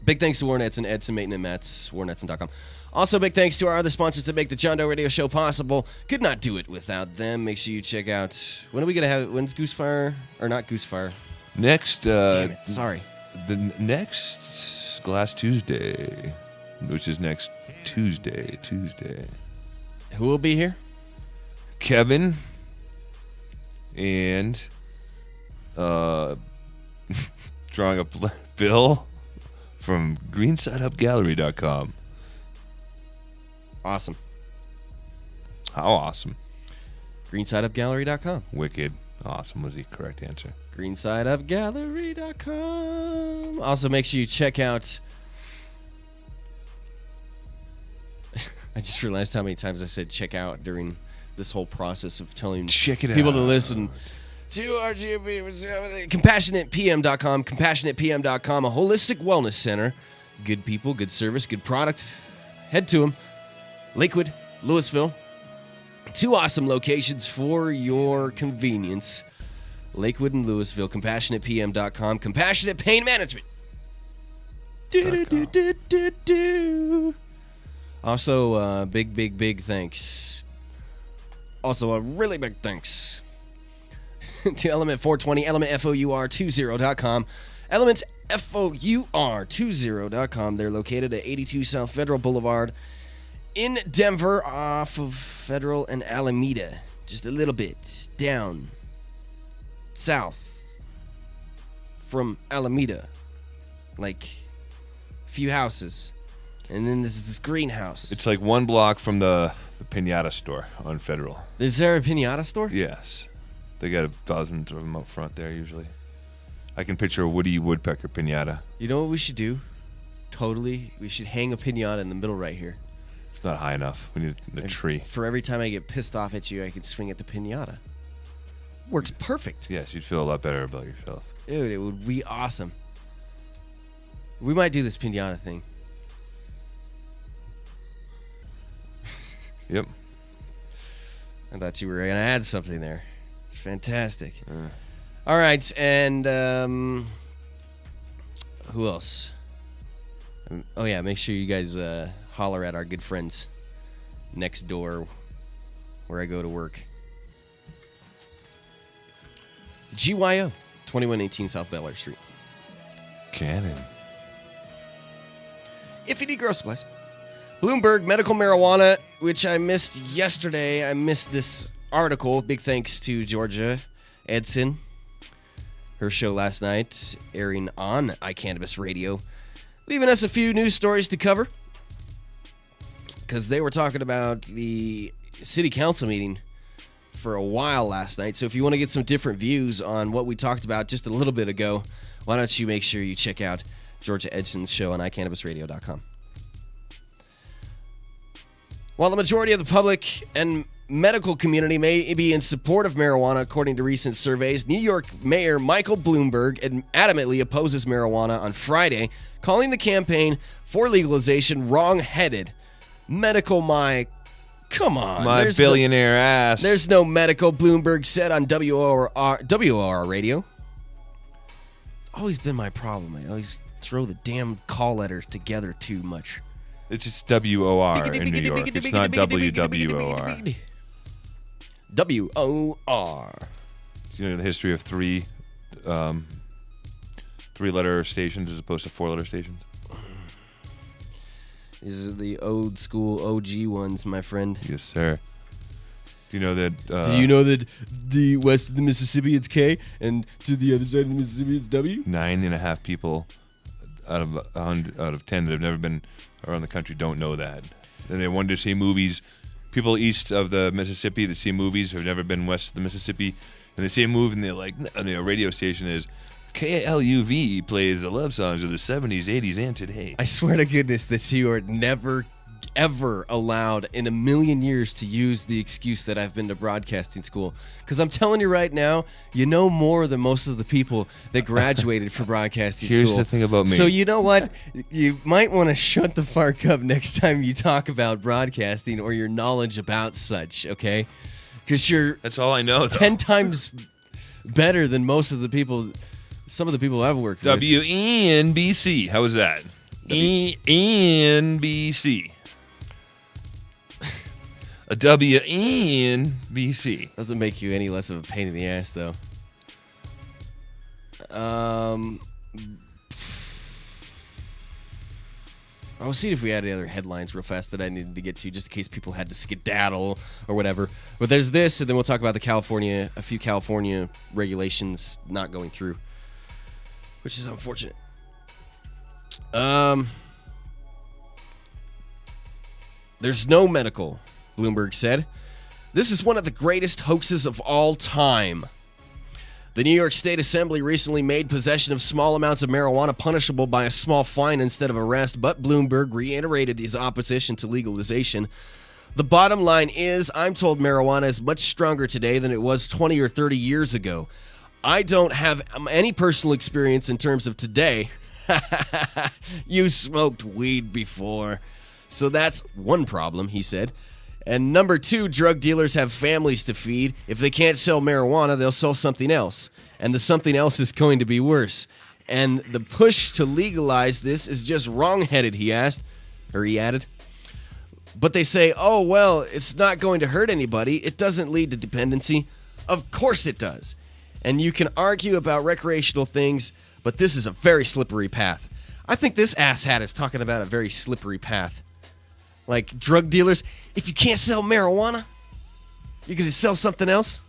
Big thanks to Warren Edson, Edson Maton and Mets, warrenedson.com. Also, big thanks to our other sponsors that make the John Doe Radio Show possible. Could not do it without them. Make sure you check out... When are we going to have... When's Goosefire? Or not Goosefire? Next... Damn it, sorry. The next Glass Tuesday, which is next Tuesday. Who will be here? Kevin and drawing a bill from greensideupgallery.com. Awesome. How awesome? greensideupgallery.com. Wicked. Awesome was the correct answer. greensideupgallery.com. Also, make sure you check out... I just realized how many times I said check out during this whole process of telling people to listen to RGB. CompassionatePM.com. CompassionatePM.com, a holistic wellness center. Good people, good service, good product. Head to them. Lakewood, Louisville. 2 awesome locations for your convenience. Lakewood and Louisville. CompassionatePM.com. Compassionate Pain Management. Also, big thanks. Also, a really big thanks to Element 420, elementfour20.com. elementfour20.com. They're located at 82 South Federal Boulevard in Denver, off of Federal and Alameda. Just a little bit down south from Alameda. Like a few houses. And then there's this greenhouse. It's like 1 block from the Pinata store on Federal. Is there a Pinata store? Yes. They got dozens of them up front there usually. I can picture a Woody Woodpecker Pinata. You know what we should do? Totally. We should hang a Pinata in the middle right here. It's not high enough. We need a tree. For every time I get pissed off at you, I can swing at the Pinata. Works perfect. Yes, you'd feel a lot better about yourself. Dude, it would be awesome. We might do this Pinata thing. Yep. I thought you were going to add something there. It's fantastic. All right, and who else? Oh, yeah, make sure you guys holler at our good friends next door where I go to work. GYO, 2118 South Bel Air Street. Cannon. If you need grocery supplies. Bloomberg medical marijuana, which I missed yesterday. I missed this article. Big thanks to Georgia Edson. her show last night, airing on iCannabis Radio, leaving us a few news stories to cover. Because they were talking about the city council meeting for a while last night. So if you want to get some different views on what we talked about just a little bit ago, why don't you make sure you check out Georgia Edson's show on iCannabisRadio.com. While the majority of the public and medical community may be in support of marijuana, according to recent surveys, New York Mayor Michael Bloomberg adamantly opposes marijuana on Friday, calling the campaign for legalization wrong-headed. Medical come on. My billionaire ass. There's no medical, Bloomberg said on WOR radio. Always been my problem. I always throw the damn call letters together too much. It's just WOR in New York. It's not WWOR. WOR. You know the history of three-letter stations as opposed to four-letter stations? These are the old school OG ones, my friend. Yes, sir. Do you know that... Do you know that the west of the Mississippi it's K, and to the other side of the Mississippi it's W? 9.5 people out of 10 that have never been around the country don't know that. And they wanted to see movies. People east of the Mississippi that see movies who have never been west of the Mississippi, and they see a movie and they're like, a radio station is... KLUV plays the love songs of the 70s, 80s, and today. I swear to goodness that you are never, ever allowed in a million years to use the excuse that I've been to broadcasting school. Because I'm telling you right now, you know more than most of the people that graduated from broadcasting school. Here's the thing about me. So you know what? You might want to shut the fuck up next time you talk about broadcasting or your knowledge about such, okay? Because you're... That's all I know, though. 10 times better than most of the people... Some of the people I've worked with. WNBC. How was that? NBC. A WNBC. Doesn't make you any less of a pain in the ass, though. I was seeing if we had any other headlines real fast that I needed to get to, just in case people had to skedaddle or whatever. But there's this, and then we'll talk about a few California regulations not going through, which is unfortunate. There's no medical, Bloomberg said. This is one of the greatest hoaxes of all time. The New York State Assembly recently made possession of small amounts of marijuana punishable by a small fine instead of arrest, but Bloomberg reiterated his opposition to legalization. The bottom line is, I'm told marijuana is much stronger today than it was 20 or 30 years ago. I don't have any personal experience in terms of today. You smoked weed before. So that's one problem, he said. And number two, drug dealers have families to feed. If they can't sell marijuana, they'll sell something else. And the something else is going to be worse. And the push to legalize this is just wrong-headed, he added. But they say, oh, well, it's not going to hurt anybody. It doesn't lead to dependency. Of course it does. And you can argue about recreational things, but this is a very slippery path. I think this asshat is talking about a very slippery path. Like drug dealers, if you can't sell marijuana, you're going to sell something else?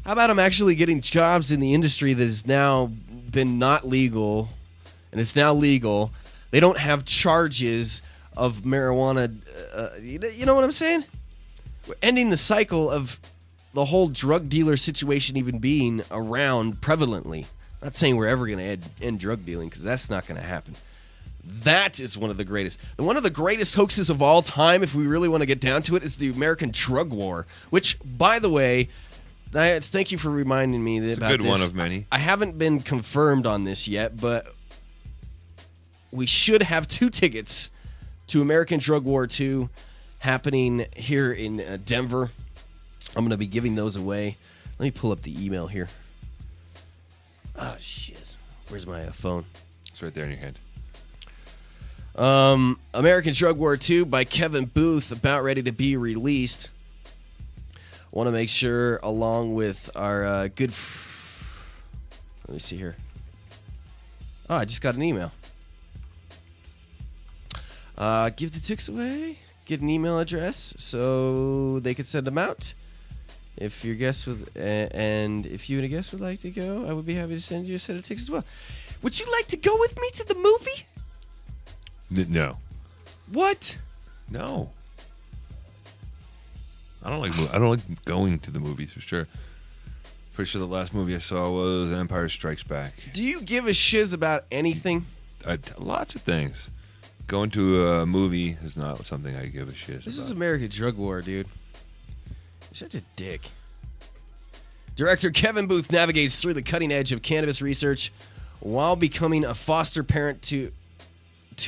How about them actually getting jobs in the industry that has now been not legal, and it's now legal? They don't have charges of marijuana. You know what I'm saying? We're ending the cycle of the whole drug dealer situation even being around prevalently. Not saying we're ever going to end drug dealing, because that's not going to happen. That is one of the greatest hoaxes of all time, if we really want to get down to it, is the American drug war, which, by the way, thank you for reminding me about this. It's a good one of many. I haven't been confirmed on this yet, but we should have 2 tickets to American Drug War 2 happening here in Denver. I'm going to be giving those away. Let me pull up the email here. Oh, shit. Where's my phone? It's right there in your hand. American Drug War 2 by Kevin Booth, about ready to be released. Want to make sure, along with our let me see here. Oh, I just got an email. Give the tickets away. Get an email address so they could send them out. If your guest would, and if you and a guest would like to go, I would be happy to send you a set of tickets as well. Would you like to go with me to the movie? No. What? No. I don't like going to the movies for sure. Pretty sure the last movie I saw was Empire Strikes Back. Do you give a shiz about anything? Lots of things. Going to a movie is not something I give a shiz about. This is American Drug War, dude. You're such a dick. Director Kevin Booth navigates through the cutting edge of cannabis research while becoming a foster parent to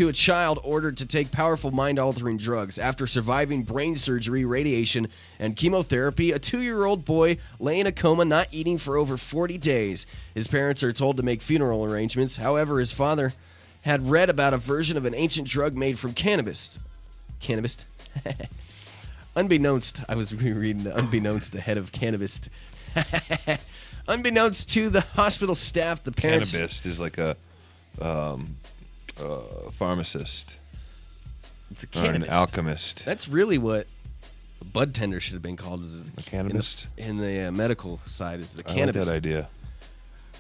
a child ordered to take powerful mind-altering drugs. After surviving brain surgery, radiation, and chemotherapy, a 2-year-old boy lay in a coma, not eating for over 40 days. His parents are told to make funeral arrangements. However, his father had read about a version of an ancient drug made from cannabis. Cannabis? Unbeknownst, I was rereading unbeknownst, the head of cannabis. Unbeknownst to the hospital staff, the parents... Cannabis is like a pharmacist. It's a or cannabist. an alchemist. That's really what a bud tender should have been called. A cannabist? In the medical side is the I cannabist. like that idea.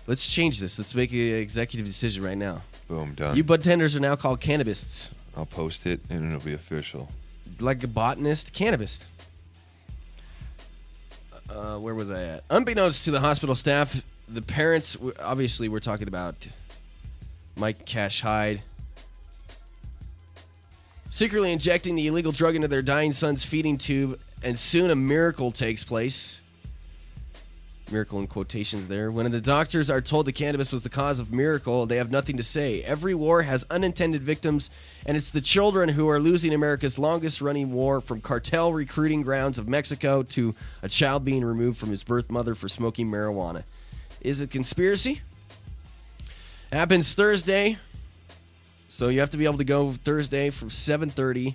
Let's change this. Let's make an executive decision right now. Boom, done. You bud tenders are now called cannabists. I'll post it and it'll be official. Like a botanist, cannabist. Where was I at? Unbeknownst to the hospital staff, the parents, obviously we're talking about Mike Cash Hyde, secretly injecting the illegal drug into their dying son's feeding tube, and soon a miracle takes place. Miracle in quotations there. When the doctors are told the cannabis was the cause of miracle, they have nothing to say. Every war has unintended victims, and it's the children who are losing America's longest-running war, from cartel recruiting grounds of Mexico to a child being removed from his birth mother for smoking marijuana. Is it conspiracy? Happens Thursday, so you have to be able to go Thursday from 7:30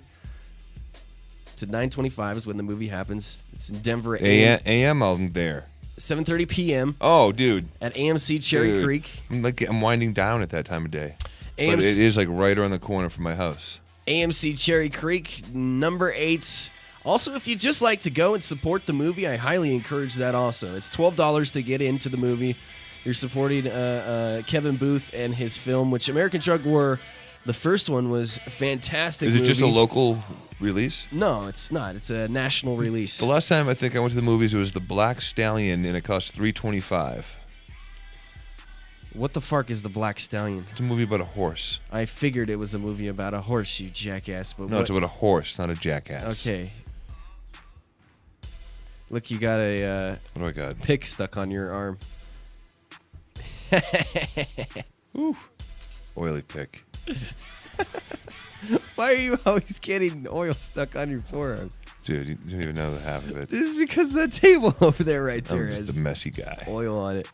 to 9:25 is when the movie happens. It's in Denver. AM, I'm there. 7:30 p.m. Oh, dude. At AMC Cherry Creek. I'm winding down at that time of day. AMC, but it is like right around the corner from my house. AMC Cherry Creek, number 8. Also, if you just like to go and support the movie, I highly encourage that also. It's $12 to get into the movie. You're supporting Kevin Booth and his film, which American Drug War, the first one, was a fantastic movie. Is it just a local release? No, it's not. It's a national release. The last time I think I went to the movies, it was The Black Stallion, and it cost $3.25. What the fuck is The Black Stallion? It's a movie about a horse. I figured it was a movie about a horse, you jackass. But no, it's about a horse, not a jackass. Okay. Look, you got a what do I got? Pick stuck on your arm. Ooh. Oily pick. Why are you always getting oil stuck on your forearms? Dude, you don't even know the half of it. This is because the table over there right there I'm just a messy guy. Oil on it.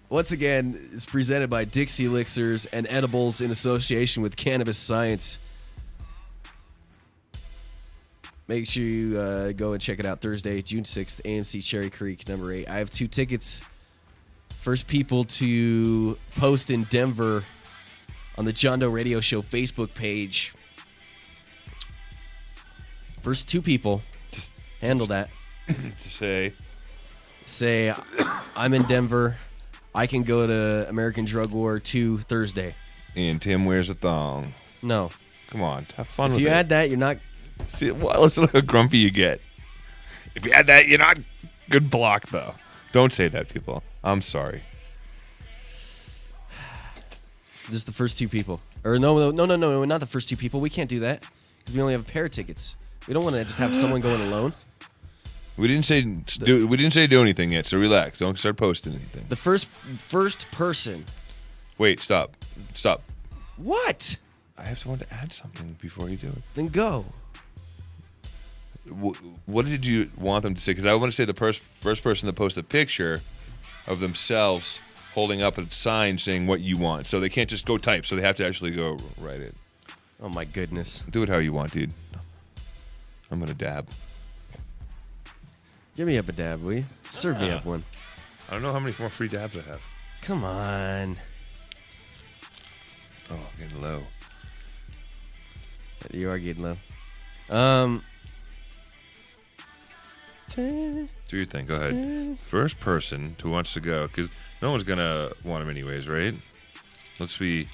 Once again, it's presented by Dixie Elixirs and Edibles in association with Cannabis Science. Make sure you go and check it out Thursday, June 6th, AMC Cherry Creek, number 8. I have 2 tickets. First people to post in Denver on the John Doe Radio Show Facebook page. First 2 people. Just handle that. To say, I'm in Denver. I can go to American Drug War 2 Thursday. And Tim wears a thong. No. Come on, have fun with it. If you add add that, you're not... See, well, listen to how grumpy you get. If you add that, you're not... Good block, though. Don't say that, people. I'm sorry. Just the first 2 people. Or no, not the first 2 people. We can't do that because we only have a pair of tickets. We don't want to just have someone going alone. We didn't say do anything yet, so relax. Don't start posting anything. The first person. Wait, stop. What? I have to want to add something before you do it. Then go. What did you want them to say? Because I want to say the first person to post a picture of themselves holding up a sign saying what you want. So they can't just go type. So they have to actually go write it. Oh, my goodness. Do it how you want, dude. I'm going to dab. Give me up a dab, will you? Serve me up one. I don't know how many more free dabs I have. Come on. Oh, getting low. You are getting low. Do your thing. Go ahead. First person who wants to go, because no one's going to want him anyways, right? Let's be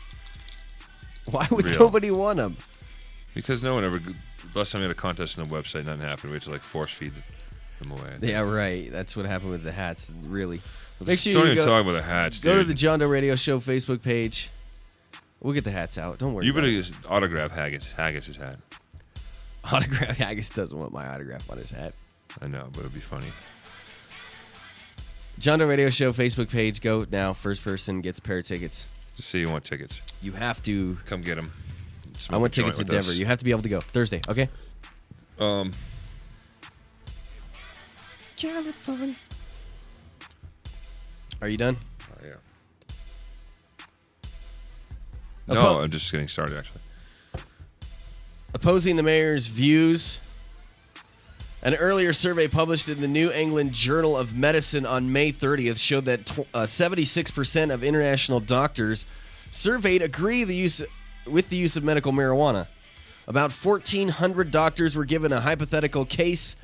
Why would real. nobody want him? Because no one ever... Last time we had a contest on the website, nothing happened. We had to like force feed them away. Yeah, right. That's what happened with the hats. Really. Make sure Don't you even go, talk about the hats, Go to dude. the John Doe Radio Show Facebook page. We'll get the hats out. Don't worry. You about better it. just autograph Haggis's hat. Autograph. Haggis doesn't want my autograph on his hat. I know, but it'd be funny. John Doe Radio Show Facebook page. Go now. First person gets a pair of tickets. Just say you want tickets. You have to. Come get them. I want tickets to Denver. You have to be able to go Thursday. Okay. California. Are you done? Oh, yeah. No, I'm just getting started, actually. Opposing the mayor's views. An earlier survey published in the New England Journal of Medicine on May 30th showed that 76% of international doctors surveyed agree with the use of medical marijuana. About 1,400 doctors were given a hypothetical case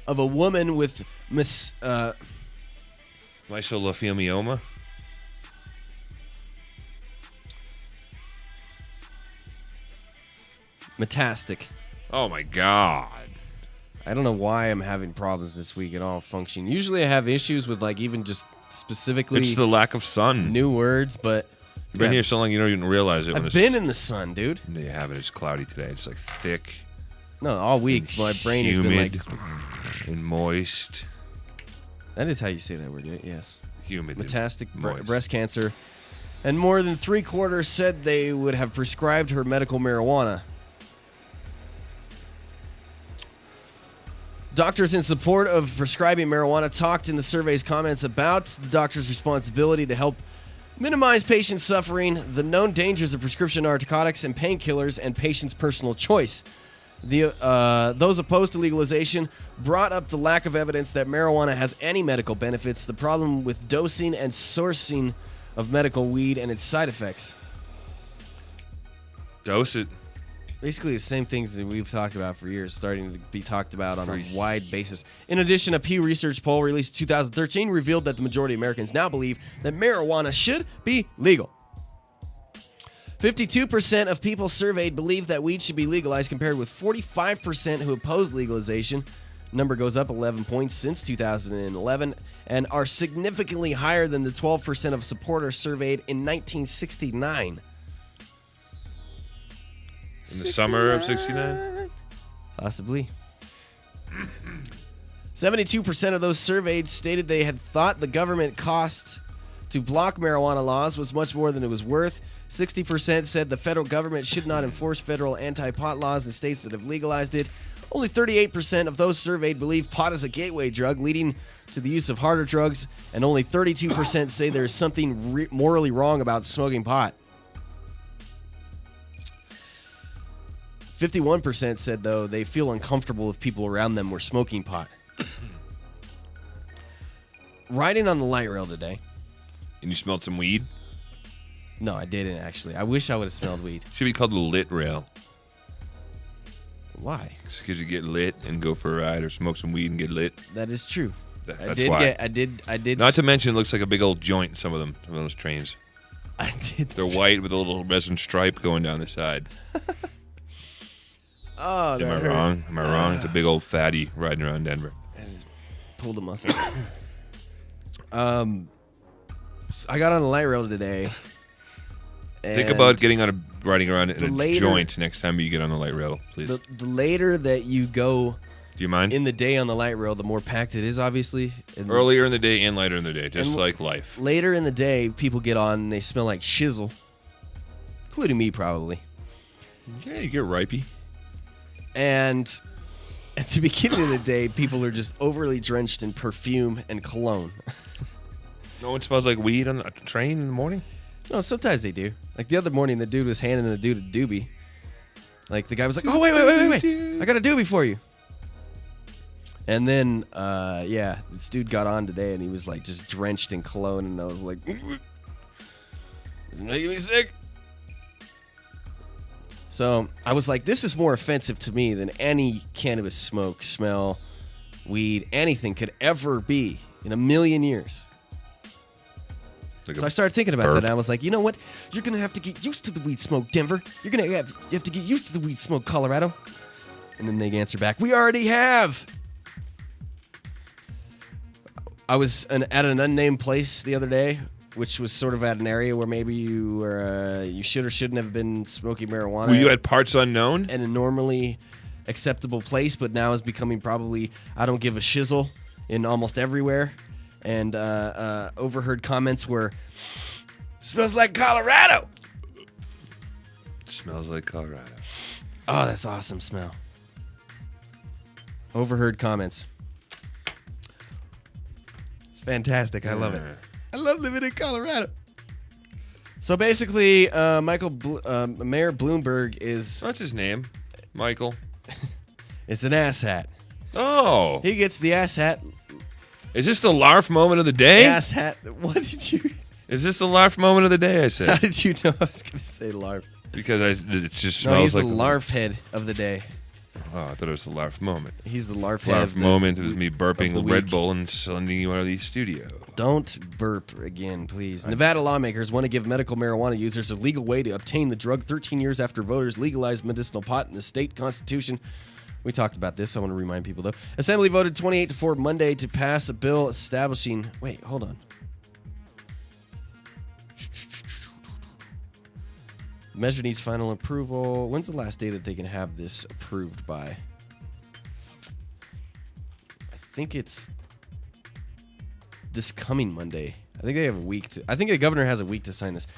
of a woman with Mesothelioma? metastatic. Oh, my God. I don't know why I'm having problems this week at all functioning. Usually I have issues with like even just specifically It's the lack of sun. new words, but You've been here so long you don't even realize it. I've been in the sun, dude. No, you haven't. It's cloudy today. It's like thick. No, all week my brain has been like and moist. That is how you say that word, right? Yes. Humid. and Metastatic moist. breast cancer. And more than 3/4 said they would have prescribed her medical marijuana. Doctors in support of prescribing marijuana talked in the survey's comments about the doctor's responsibility to help minimize patient suffering, the known dangers of prescription narcotics and painkillers, and patients' personal choice. Those opposed to legalization brought up the lack of evidence that marijuana has any medical benefits, the problem with dosing and sourcing of medical weed, and its side effects. Dose it. Basically the same things that we've talked about for years, starting to be talked about on a wide basis. In addition, a Pew Research poll released in 2013 revealed that the majority of Americans now believe that marijuana should be legal. 52% of people surveyed believe that weed should be legalized, compared with 45% who oppose legalization. Number goes up 11 points since 2011 and are significantly higher than the 12% of supporters surveyed in 1969. In the summer of 69? Possibly. 72% of those surveyed stated they had thought the government cost to block marijuana laws was much more than it was worth. 60% said the federal government should not enforce federal anti-pot laws in states that have legalized it. Only 38% of those surveyed believe pot is a gateway drug, leading to the use of harder drugs, and only 32% say there is something morally wrong about smoking pot. 51% said, though, they feel uncomfortable if people around them were smoking pot. Riding on the light rail today. And you smelled some weed? No, I didn't, actually. I wish I would have smelled weed. Should be called the lit rail. Why? Because you get lit and go for a ride or smoke some weed and get lit. That is true. That's why. I did. Not to mention, it looks like a big old joint, some of them, some of those trains. I did. They're white with a little resin stripe going down the side. Oh, Am I wrong? Am I wrong? It's a big old fatty riding around Denver. I just pulled a muscle. I got on the light rail today. Think about riding around in a later- joint next time you get on the light rail, please. The later that you go Do you mind? in the day on the light rail, the more packed it is, obviously. And Earlier in the day and later in the day, just like life. later in the day, people get on and they smell like shizzle. Including me, probably. Yeah, you get ripey. And at the beginning of the day, people are just overly drenched in perfume and cologne. No one smells like weed on the train in the morning? No, sometimes they do. Like the other morning, the dude was handing the dude a doobie. Like the guy was like, "Oh, wait. I got a doobie for you." And then, this dude got on today and he was like just drenched in cologne, and I was like, "Is it making me sick?" So I was like, this is more offensive to me than any cannabis smoke, smell, weed, anything could ever be in a million years. So I started thinking about that, and I was like, you know what? You're going to have to get used to the weed smoke, Denver. You have to get used to the weed smoke, Colorado. And then they answer back, we already have. I was at an unnamed place the other day, which was sort of at an area where maybe you should or shouldn't have been smoking marijuana. Were you at parts unknown? In a normally acceptable place, but now is becoming probably I don't give a shizzle in almost everywhere. And overheard comments were, smells like Colorado. Smells like Colorado. Oh, that's awesome smell. Overheard comments. It's fantastic. I love it. I love living in Colorado. So basically, Mayor Bloomberg is... What's his name? Michael. It's an asshat. Oh. He gets the asshat. Is this the LARF moment of the day? Asshat. What did you... Is this the LARF moment of the day, I said? How did you know I was going to say LARF? Because it just No, he's smells like... the LARF head of the day. Oh, I thought it was the LARF moment. He's the LARF head of the moment is me burping the Red week. Bull and sending you out of the studio. Don't burp again, please. Nevada lawmakers want to give medical marijuana users a legal way to obtain the drug 13 years after voters legalized medicinal pot in the state constitution. We talked about this. I want to remind people, though. Assembly voted 28-4 Monday to pass a bill establishing... Wait, hold on. The measure needs final approval. When's the last day that they can have this approved by? I think it's this coming Monday. I think they have a week to... I think the governor has a week to sign this.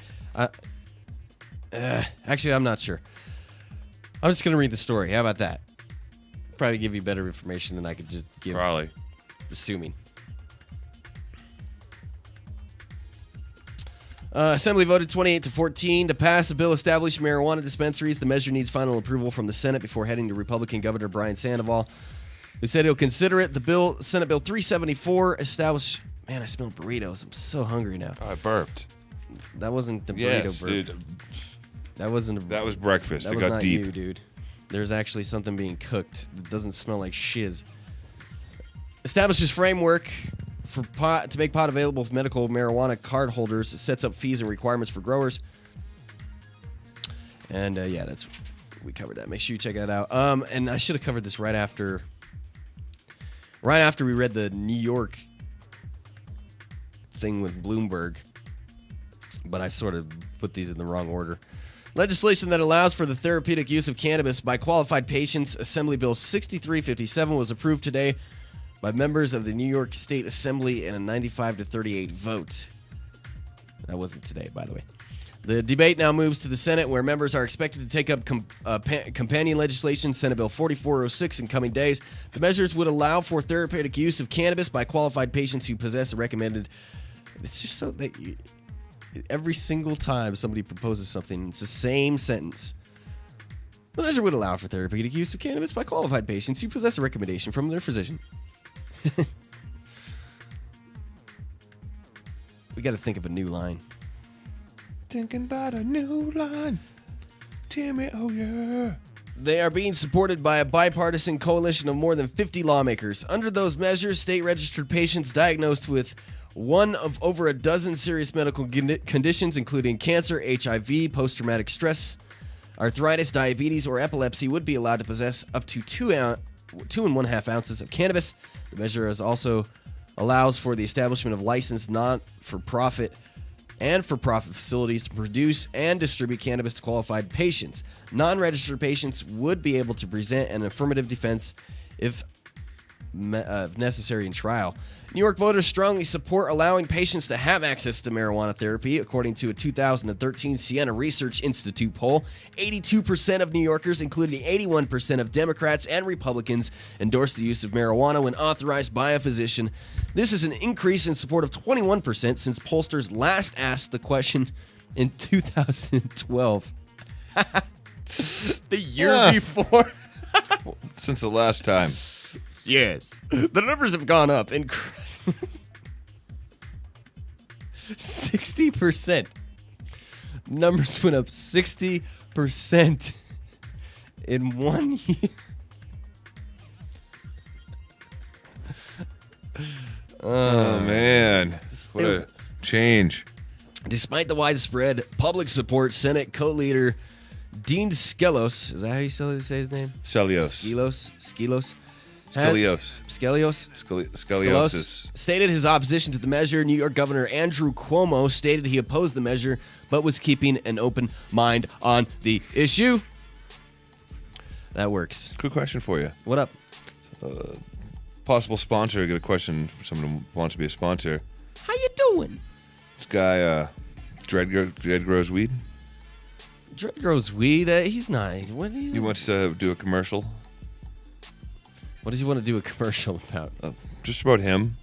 Actually, I'm not sure. I'm just going to read the story. How about that? Probably give you better information than I could just give. Probably. Assuming. Assembly voted 28-14 to pass a bill establishing marijuana dispensaries. The measure needs final approval from the Senate before heading to Republican Governor Brian Sandoval, who said he'll consider it. The bill, Senate Bill 374, established... Man, I smell burritos. I'm so hungry now. Oh, I burped. That wasn't the burrito burp. Dude. That wasn't. That was breakfast. That It was got not deep. you, dude. There's actually something being cooked that doesn't smell like shiz. Establishes framework for pot to make pot available for medical marijuana card holders. Sets up fees and requirements for growers. And yeah, we covered that. Make sure you check that out. And I should have covered this right after we read the New York thing with Bloomberg, but I sort of put these in the wrong order. Legislation that allows for the therapeutic use of cannabis by qualified patients, Assembly Bill 6357, was approved today by members of the New York State Assembly in a 95-38 vote. That wasn't today, by the way. The debate now moves to the Senate, where members are expected to take up companion legislation, Senate Bill 4406, in coming days. The measures would allow for therapeutic use of cannabis by qualified patients who possess a recommended... It's just so that every single time somebody proposes something, it's the same sentence. The measure would allow for therapeutic use of cannabis by qualified patients who possess a recommendation from their physician. We got to think of a new line. Thinking about a new line. Timmy, oh yeah. They are being supported by a bipartisan coalition of more than 50 lawmakers. Under those measures, state-registered patients diagnosed with one of over a dozen serious medical conditions, including cancer, HIV, post-traumatic stress, arthritis, diabetes, or epilepsy, would be allowed to possess up to 2 1/2 ounces of cannabis. The measure also allows for the establishment of licensed not-for-profit and for-profit facilities to produce and distribute cannabis to qualified patients. Non-registered patients would be able to present an affirmative defense if necessary in trial. New York voters strongly support allowing patients to have access to marijuana therapy. According to a 2013 Siena Research Institute poll, 82% of New Yorkers, including 81% of Democrats and Republicans, endorsed the use of marijuana when authorized by a physician. This is an increase in support of 21% since pollsters last asked the question in 2012. The year before. Since the last time. Yes. The numbers have gone up. 60%. Numbers went up 60% in 1 year. Oh, man. What a change. Despite the widespread public support, Senate co-leader Dean Skelos, is that how you say his name? Scoliosis. Scoliosis stated his opposition to the measure. New York Governor Andrew Cuomo stated he opposed the measure, but was keeping an open mind on the issue. That works. Good question for you. What up? Possible sponsor. I got a question for someone who wants to be a sponsor. How you doing? This guy, Dread grows weed. Dread grows weed? He's not. He wants to do a commercial. What does he want to do a commercial about? Just about him.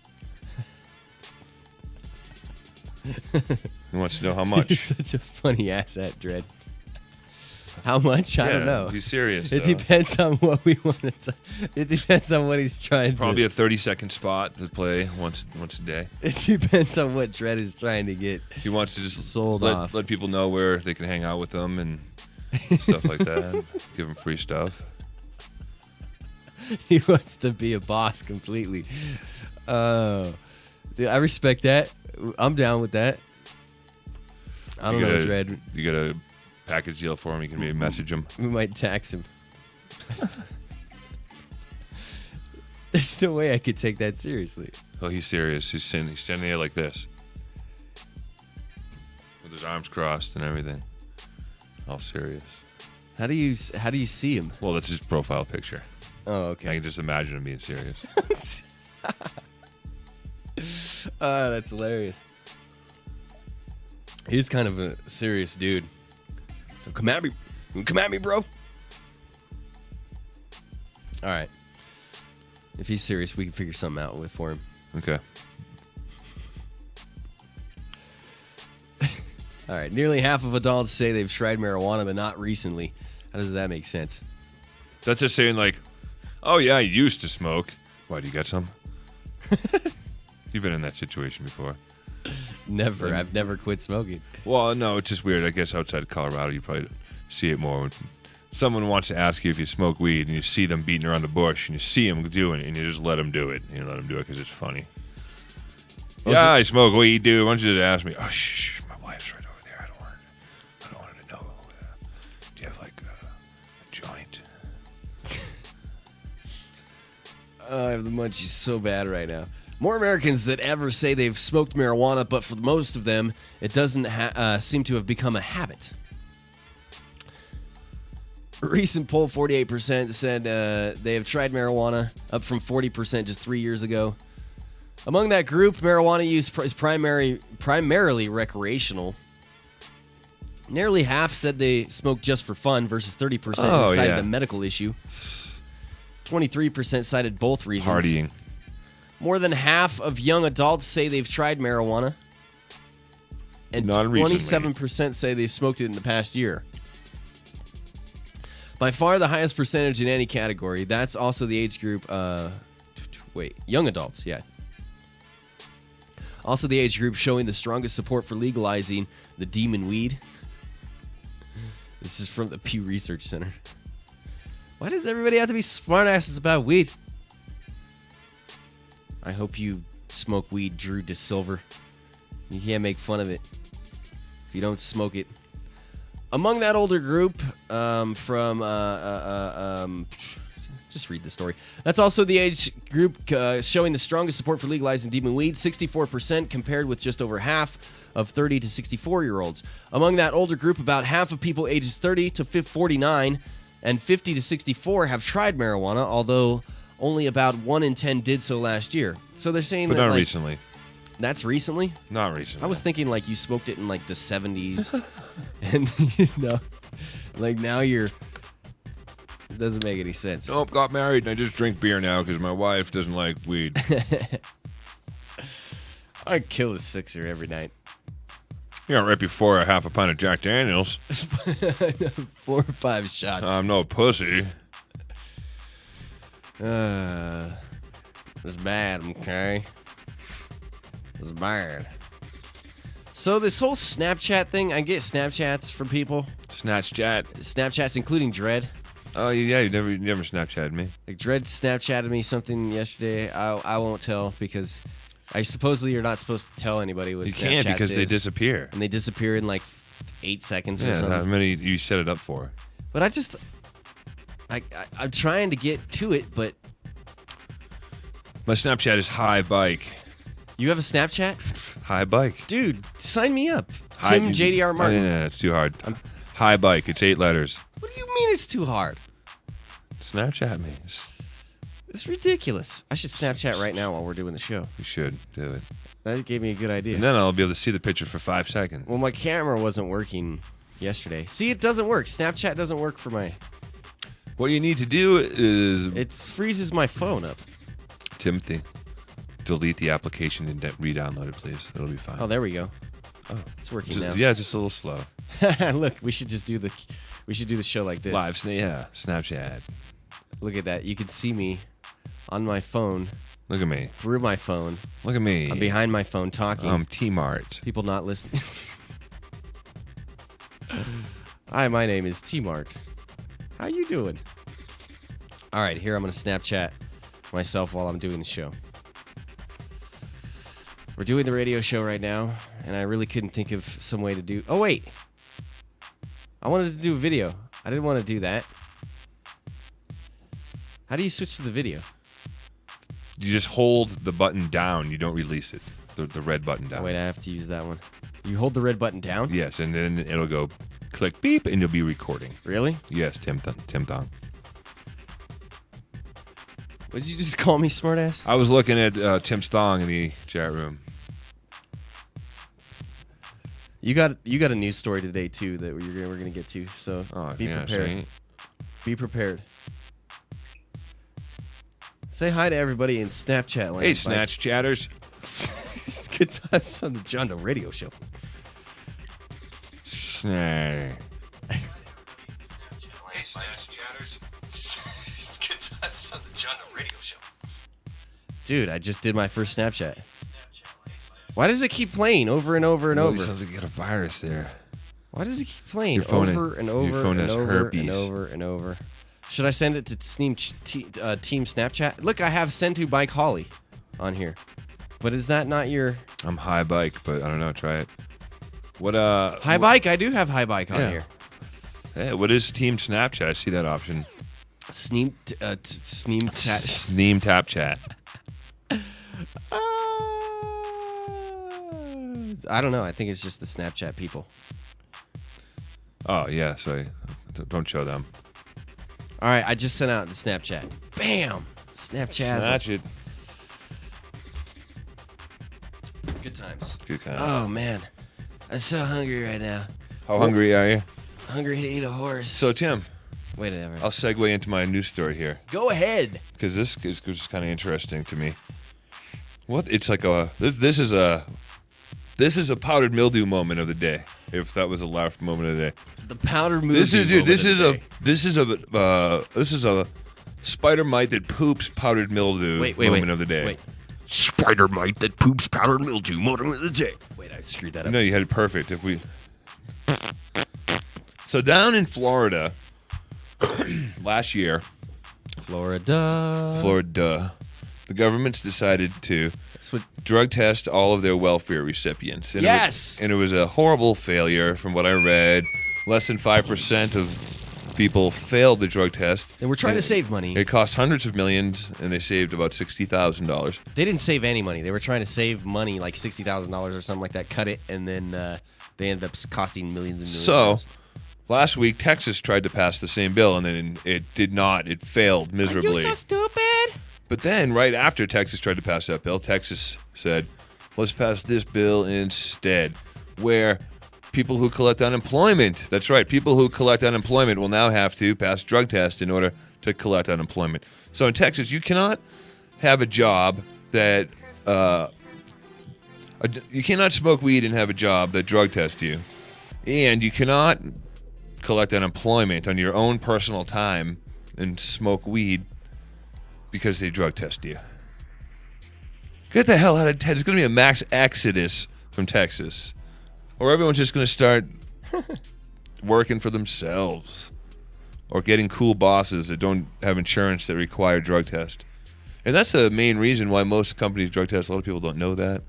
He wants to know how much. You're such a funny ass at Dread. How much? I don't know. He's serious. It depends on what we want to. It depends on what he's trying Probably to. a 30-second spot to play once a day. It depends on what Dread is trying to get. He wants to just sold off. Let people know where they can hang out with them and stuff like that. Give them free stuff. He wants to be a boss completely. Dude, I respect that. I'm down with that. I don't know, Dread. You got a package deal for him. You can maybe message him. We might tax him. There's no way I could take that seriously. Oh, he's serious. He's standing there like this, with his arms crossed and everything. All serious. How do you see him? Well, that's his profile picture. Oh, okay. I can just imagine him being serious. Oh, that's hilarious. He's kind of a serious dude. Don't come at me. Come at me, bro. All right. If he's serious, we can figure something out for him. Okay. All right. Nearly half of adults say they've tried marijuana, but not recently. How does that make sense? That's just saying like, oh yeah, I used to smoke. Why, do you got some? You've been in that situation before. Never. I've never quit smoking. Well, no, it's just weird. I guess outside of Colorado, you probably see it more. When someone wants to ask you if you smoke weed, and you see them beating around the bush, and you see them doing it, and you just let them do it. You let them do it because it's funny. I smoke weed, dude. Why don't you just ask me? Oh, shh, my wife's right over there. I don't want her to know. Do you have like a joint? I have the munchies so bad right now. More Americans than ever say they've smoked marijuana, but for most of them, it doesn't seem to have become a habit. A recent poll, 48% said they have tried marijuana, up from 40% just 3 years ago. Among that group, marijuana use is primarily recreational. Nearly half said they smoked just for fun versus 30% who cited a medical issue. 23% cited both reasons. Partying. More than half of young adults say they've tried marijuana. And Not 27% say they've smoked it in the past year. By far the highest percentage in any category. That's also the age group, young adults, yeah. Also the age group showing the strongest support for legalizing the demon weed. This is from the Pew Research Center. Why does everybody have to be smartasses about weed? I hope you smoke weed, Drew DeSilver. You can't make fun of it if you don't smoke it. Among that older group, just read the story. That's also the age group showing the strongest support for legalizing demon weed, 64% compared with just over half of 30 to 64-year-olds. Among that older group, about half of people ages 30 to 49 and 50 to 64 have tried marijuana, although only about 1 in 10 did so last year. So they're saying but that, not recently. That's recently? Not recently. I was thinking like you smoked it in like the 70s. And like now you're... It doesn't make any sense. Nope, got married and I just drink beer now because my wife doesn't like weed. I'd kill a sixer every night. Yeah, right before a half a pint of Jack Daniels. 4 or 5 shots. I'm no pussy. It's bad, okay? It's bad. So this whole Snapchat thing, I get Snapchats from people. Snapchats, including Dread. Oh yeah, you never Snapchatted me. Like Dread Snapchatted me something yesterday. I won't tell because Supposedly you're not supposed to tell anybody what You Snapchats can't because they is. disappear. And they disappear in like 8 seconds or Yeah, something. how many you set it up for? But I'm trying to get to it, but My Snapchat is high bike. you have a Snapchat? High bike. Dude, sign me up. Tim JDR Martin. Yeah, it's too hard. High bike. It's 8 letters. What do you mean it's too hard? Snapchat me. It's ridiculous. I should Snapchat right now while we're doing the show. You should do it. That gave me a good idea. And then I'll be able to see the picture for 5 seconds. Well, my camera wasn't working yesterday. See, it doesn't work. Snapchat doesn't work for my... What you need to do is... It freezes my phone up. Timothy, delete the application and re-download it, please. It'll be fine. Oh, there we go. Oh, it's working just, now. Yeah, just a little slow. Look, we should do the show like this. Live, Snapchat. Look at that. You can see me on my phone. Look at me. Through my phone. Look at me. I'm behind my phone talking. T-Mart. People not listening. Hi, my name is T-Mart. How you doing? All right, here I'm going to Snapchat myself while I'm doing the show. We're doing the radio show right now, and I really couldn't think of some way to do... Oh, wait. I wanted to do a video. I didn't want to do that. How do you switch to the video? You just hold the button down. You don't release it. The red button down. Oh, wait, I have to use that one. You hold the red button down? Yes, and then it'll go click beep, and you'll be recording. Really? Yes, Tim Thong. What did you just call me, smartass? I was looking at Tim Thong in the chat room. You got a news story today too that we're gonna get to. So be prepared. See? Be prepared. Say hi to everybody in Snapchat land. Hey, Snatch Chatters. It's good times on the John Doe Radio Show. Hey, Snatch Chatters. It's good times on the John Doe Radio Show. Dude, I just did my first Snapchat. Why does it keep playing over and over and over? Sounds like you got a virus there. Why does it keep playing Your phone over and over your phone and has over herpes. and over and over? Should I send it to Team Snapchat? Look, I have send to Bike Holly on here. But is that not your... I'm high bike, but I don't know. Try it. What High bike? I do have high bike on here. Hey, what is Team Snapchat? I see that option. Sneam Tap Chat. I don't know. I think it's just the Snapchat people. Oh, yeah. So don't show them. All right. I just sent out the Snapchat. Bam. Snapchat. Snatch it. Good times. Good kind. Oh, man. I'm so hungry right now. How hungry are you? Hungry to eat a horse. So, Tim. Whatever. I'll segue into my news story here. Go ahead. Because this is just kind of interesting to me. What? It's like this is a powdered mildew moment of the day. If that was a laugh moment of the day. The powdered mildew. This is a spider mite that poops powdered mildew moment of the day. Wait. Spider mite that poops powdered mildew moment of the day. Wait, I screwed that up. No, you had it perfect. So down in Florida, last year, Florida, the government's decided to drug test all of their welfare recipients. And it was a horrible failure from what I read. Less than 5% of people failed the drug test. And we're trying to save money. It cost hundreds of millions, and they saved about $60,000. They didn't save any money. They were trying to save money, like $60,000 or something like that, cut it, and then they ended up costing millions and millions. So, last week, Texas tried to pass the same bill, and then it did not. It failed miserably. Are you so stupid? But then, right after Texas tried to pass that bill, Texas said, let's pass this bill instead, where people who collect unemployment, that's right, people who collect unemployment will now have to pass drug tests in order to collect unemployment. So in Texas, you cannot have a job that, you cannot smoke weed and have a job that drug tests you. And you cannot collect unemployment on your own personal time and smoke weed because they drug test you. Get the hell out of Texas. It's going to be a mass exodus from Texas. Or everyone's just going to start working for themselves. Or getting cool bosses that don't have insurance that require drug test. And that's the main reason why most companies drug test. A lot of people don't know that.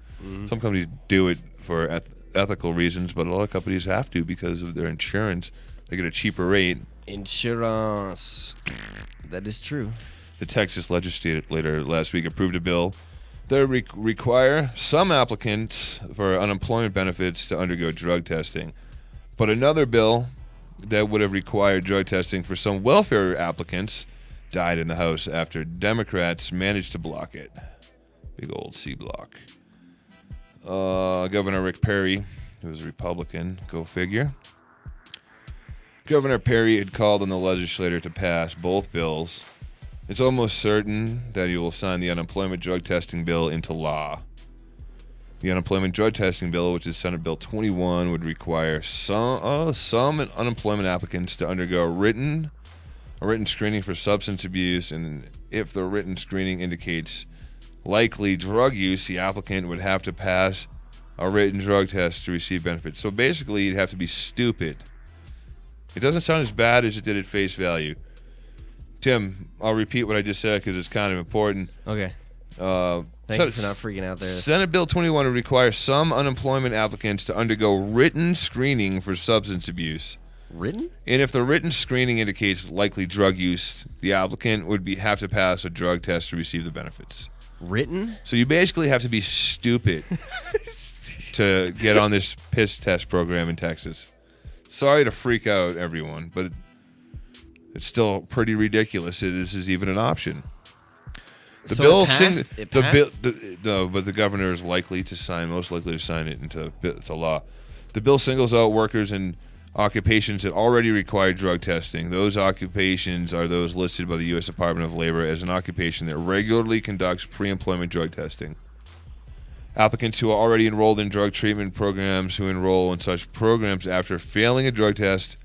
Some companies do it for ethical reasons, but a lot of companies have to because of their insurance. They get a cheaper rate. Insurance. That is true. The Texas legislature last week approved a bill that require some applicants for unemployment benefits to undergo drug testing. But another bill that would have required drug testing for some welfare applicants died in the House after Democrats managed to block it. Big old C block. Governor Rick Perry, who was a Republican, go figure. Governor Perry had called on the legislature to pass both bills. It's almost certain that he will sign the unemployment drug testing bill into law. The unemployment drug testing bill, which is Senate Bill 21, would require some unemployment applicants to undergo a written screening for substance abuse, and if the written screening indicates likely drug use, the applicant would have to pass a written drug test to receive benefits. So basically, you'd have to be stupid. It doesn't sound as bad as it did at face value. Tim, I'll repeat what I just said because it's kind of important. Okay. Thank you for not freaking out there. Senate Bill 21 would require some unemployment applicants to undergo written screening for substance abuse. Written? And if the written screening indicates likely drug use, the applicant would have to pass a drug test to receive the benefits. Written? So you basically have to be stupid to get on this piss test program in Texas. Sorry to freak out everyone, but it's still pretty ridiculous that this is even an option. The So bill it passed? It passed? No, but the governor is most likely to sign it into law. The bill singles out workers and occupations that already require drug testing. Those occupations are those listed by the U.S. Department of Labor as an occupation that regularly conducts pre-employment drug testing. Applicants who are already enrolled in drug treatment programs who enroll in such programs after failing a drug test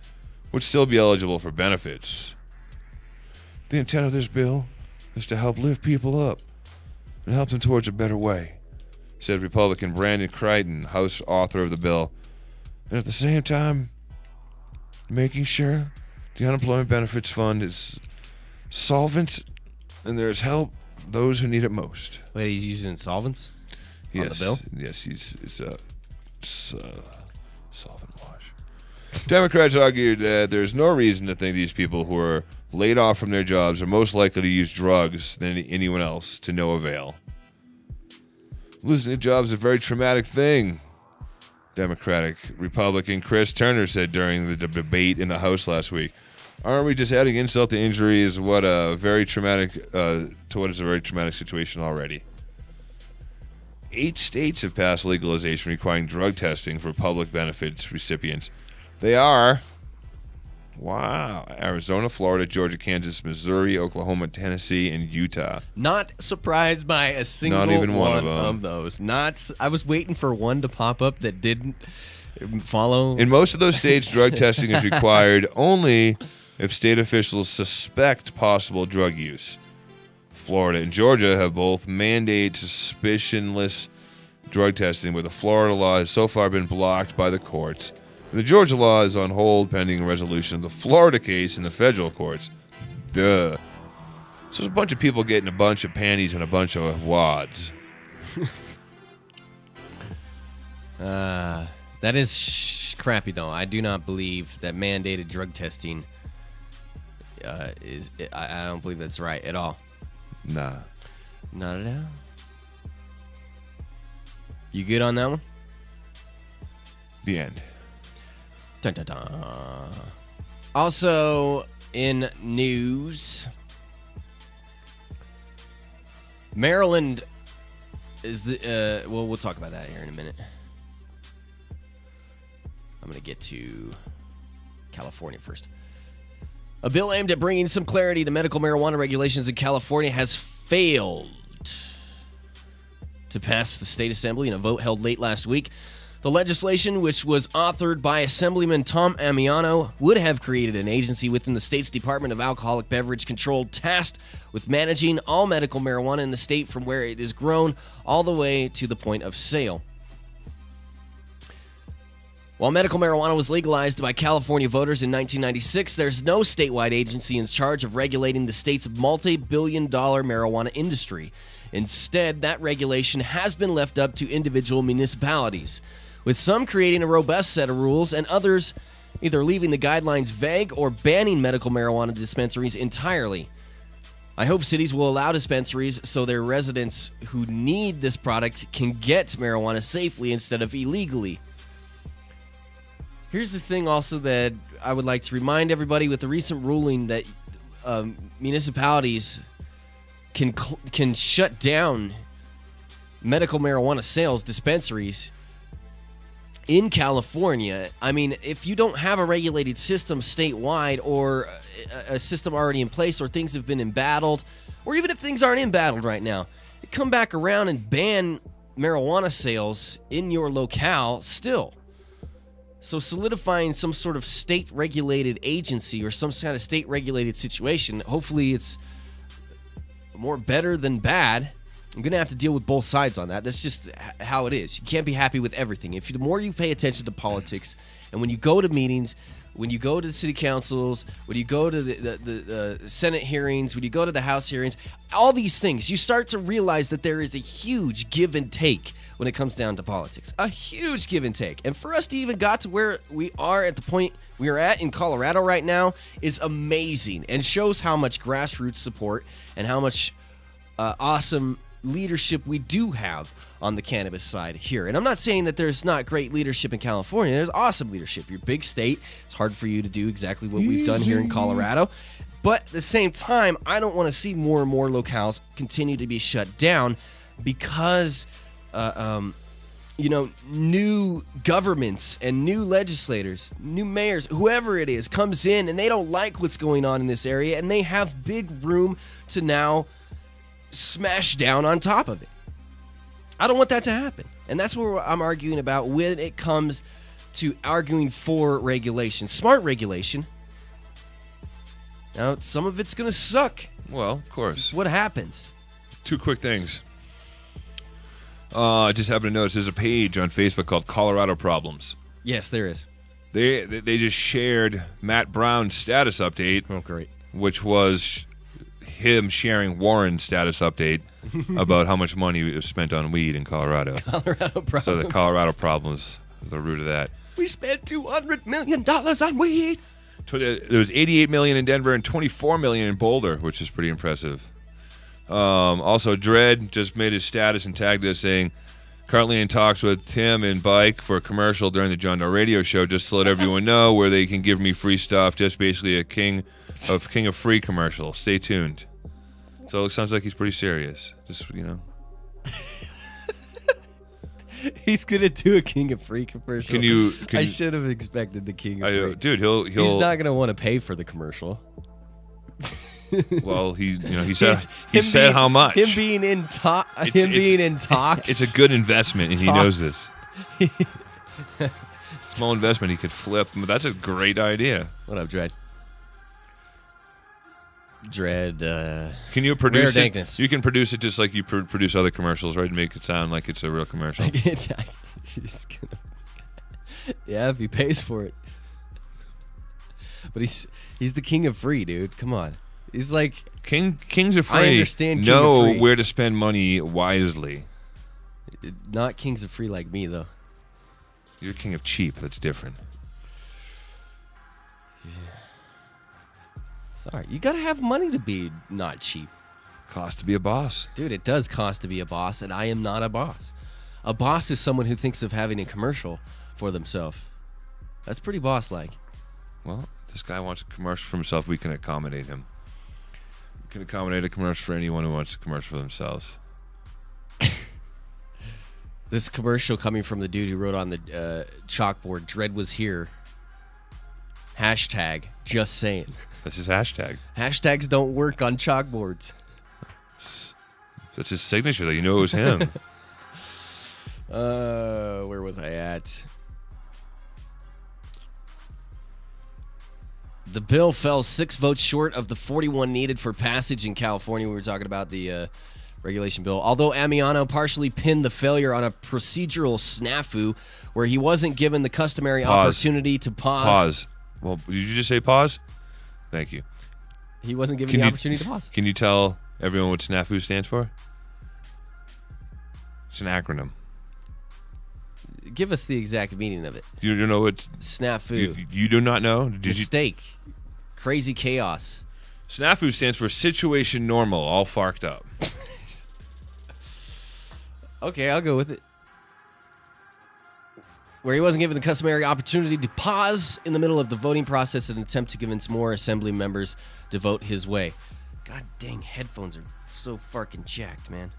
would still be eligible for benefits. The intent of this bill is to help lift people up and help them towards a better way, said Republican Brandon Crichton, House author of the bill, and at the same time, making sure the unemployment benefits fund is solvent and there's help for those who need it most. Wait, he's using solvents? Yes, on the bill? Yes, it's solvent wash. Democrats argued that there's no reason to think these people who are laid off from their jobs are most likely to use drugs than anyone else to no avail. Losing a job is a very traumatic thing, Republican Chris Turner said during the debate in the House last week. Aren't we just adding insult to injury to what is a very traumatic situation already? 8 states have passed legalization requiring drug testing for public benefits recipients. They are Arizona, Florida, Georgia, Kansas, Missouri, Oklahoma, Tennessee, and Utah. Not surprised by a single Not even one of those. I was waiting for one to pop up that didn't follow. In most of those states, drug testing is required only if state officials suspect possible drug use. Florida and Georgia have both mandate suspicionless drug testing, but the Florida law has so far been blocked by the courts. The Georgia law is on hold pending a resolution of the Florida case in the federal courts. Duh. So there's a bunch of people getting a bunch of panties and a bunch of wads. That is crappy, though. I do not believe that mandated drug testing is. I don't believe that's right at all. Nah. Not at all. You good on that one? The end. Dun, dun, dun. Also, in news, Maryland is the. We'll talk about that here in a minute. I'm going to get to California first. A bill aimed at bringing some clarity to medical marijuana regulations in California has failed to pass the state assembly in a vote held late last week. The legislation, which was authored by Assemblyman Tom Amiano, would have created an agency within the state's Department of Alcoholic Beverage Control tasked with managing all medical marijuana in the state from where it is grown all the way to the point of sale. While medical marijuana was legalized by California voters in 1996, there's no statewide agency in charge of regulating the state's multi-billion-dollar marijuana industry. Instead, that regulation has been left up to individual municipalities, with some creating a robust set of rules and others either leaving the guidelines vague or banning medical marijuana dispensaries entirely. I hope cities will allow dispensaries so their residents who need this product can get marijuana safely instead of illegally. Here's the thing also that I would like to remind everybody with the recent ruling that municipalities can shut down medical marijuana sales dispensaries in California. I mean, if you don't have a regulated system statewide or a system already in place or things have been embattled, or even if things aren't embattled right now, you come back around and ban marijuana sales in your locale still. So solidifying some sort of state-regulated agency or some kind of state-regulated situation, hopefully it's more better than bad. I'm going to have to deal with both sides on that. That's just how it is. You can't be happy with everything. The more you pay attention to politics, and when you go to meetings, when you go to the city councils, when you go to the Senate hearings, when you go to the House hearings, all these things, you start to realize that there is a huge give and take when it comes down to politics. A huge give and take. And for us to even got to where we are at the point we are at in Colorado right now is amazing and shows how much grassroots support and how much awesome leadership we do have on the cannabis side here. And I'm not saying that there's not great leadership in California. There's awesome leadership. Your big state. It's hard for you to do exactly what we've done here in Colorado. But at the same time, I don't want to see more and more locales continue to be shut down because, new governments and new legislators, new mayors, whoever it is, comes in and they don't like what's going on in this area and they have big room to now smash down on top of it. I don't want that to happen. And that's what I'm arguing about when it comes to arguing for regulation. Smart regulation. Now, some of it's going to suck. Well, of course. What happens? Two quick things. I just happened to notice there's a page on Facebook called Colorado Problems. Yes, there is. They just shared Matt Brown's status update. Oh, great. Which was him sharing Warren's status update about how much money was spent on weed in Colorado. Colorado Problems. So the Colorado Problems is the root of that. We spent $200 million on weed. There was $88 million in Denver and $24 million in Boulder, which is pretty impressive. Also, Dredd just made his status and tagged us saying, currently in talks with Tim and Bike for a commercial during the John Doe radio show, just to let everyone know where they can give me free stuff. Just basically a King of Free commercial. Stay tuned. So it sounds like he's pretty serious. Just, He's gonna do a King of Free commercial. I should have expected the King of Free. Dude, he's not gonna want to pay for the commercial. Well, he said how much. Him being in talks. It's a good investment, and he knows this. Small investment he could flip. That's a great idea. What up, Dredd? Can you produce it? Dankness. You can produce it just like you produce other commercials, right? To make it sound like it's a real commercial. Yeah, if he pays for it. But he's the King of Free, dude. Come on. He's like Kings of Free. I understand. Know where to spend money wisely. Not Kings of Free like me, though. You're King of Cheap. That's different. Yeah. Sorry, you gotta have money to be not cheap. Costs to be a boss, dude. It does cost to be a boss, and I am not a boss. A boss is someone who thinks of having a commercial for themselves. That's pretty boss-like. Well, this guy wants a commercial for himself. We can accommodate him. We can accommodate a commercial for anyone who wants a commercial for themselves. This commercial coming from the dude who wrote on the chalkboard, Dredd was here. Hashtag, just saying. That's his hashtag. Hashtags don't work on chalkboards. That's his signature, though. You know it was him. Where was I at? The bill fell 6 votes short of the 41 needed for passage in California. We were talking about the regulation bill. Although Amiano partially pinned the failure on a procedural snafu where he wasn't given the customary opportunity to pause. Well, did you just say pause? Thank you. He wasn't given the opportunity to pause. Can you tell everyone what SNAFU stands for? It's an acronym. Give us the exact meaning of it. You don't know what SNAFU. You do not know? Mistake. Crazy chaos. SNAFU stands for situation normal, all farked up. Okay, I'll go with it. Where he wasn't given the customary opportunity to pause in the middle of the voting process in an attempt to convince more assembly members to vote his way. God dang, headphones are so fucking jacked, man.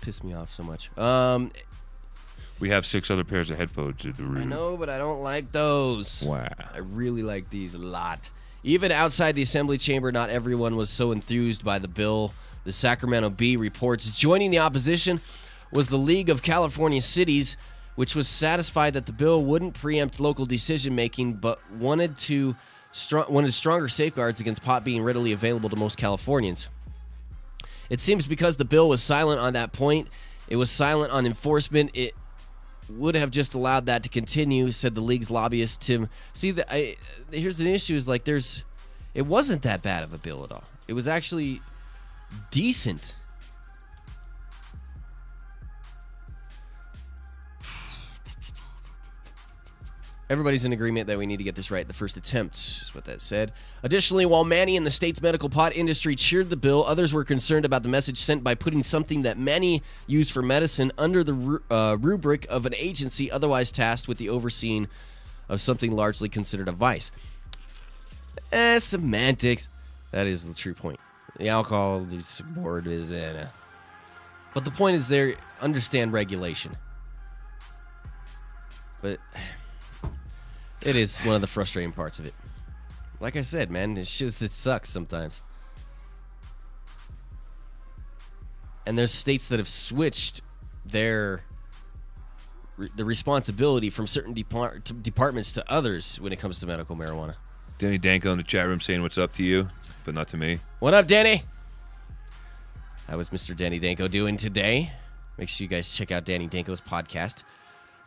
Piss me off so much. We have 6 other pairs of headphones in the room. I know, but I don't like those. Wow. I really like these a lot. Even outside the assembly chamber, not everyone was so enthused by the bill. The Sacramento Bee reports joining the opposition was the League of California Cities, which was satisfied that the bill wouldn't preempt local decision-making, but wanted stronger safeguards against pot being readily available to most Californians. It seems because the bill was silent on that point, it was silent on enforcement, it would have just allowed that to continue, said the league's lobbyist, Tim. See, here's the issue is like it wasn't that bad of a bill at all. It was actually decent. Everybody's in agreement that we need to get this right the first attempt, is what that said. Additionally, while many in the state's medical pot industry cheered the bill, others were concerned about the message sent by putting something that many use for medicine under the rubric of an agency otherwise tasked with the overseeing of something largely considered a vice. Semantics. That is the true point. The alcohol board is... But the point is they understand regulation. But... it is one of the frustrating parts of it. Like I said, man, it sucks sometimes. And there's states that have switched the responsibility from certain departments to others when it comes to medical marijuana. Danny Danko in the chat room saying what's up to you, but not to me. What up, Danny? How was Mr. Danny Danko doing today? Make sure you guys check out Danny Danko's podcast.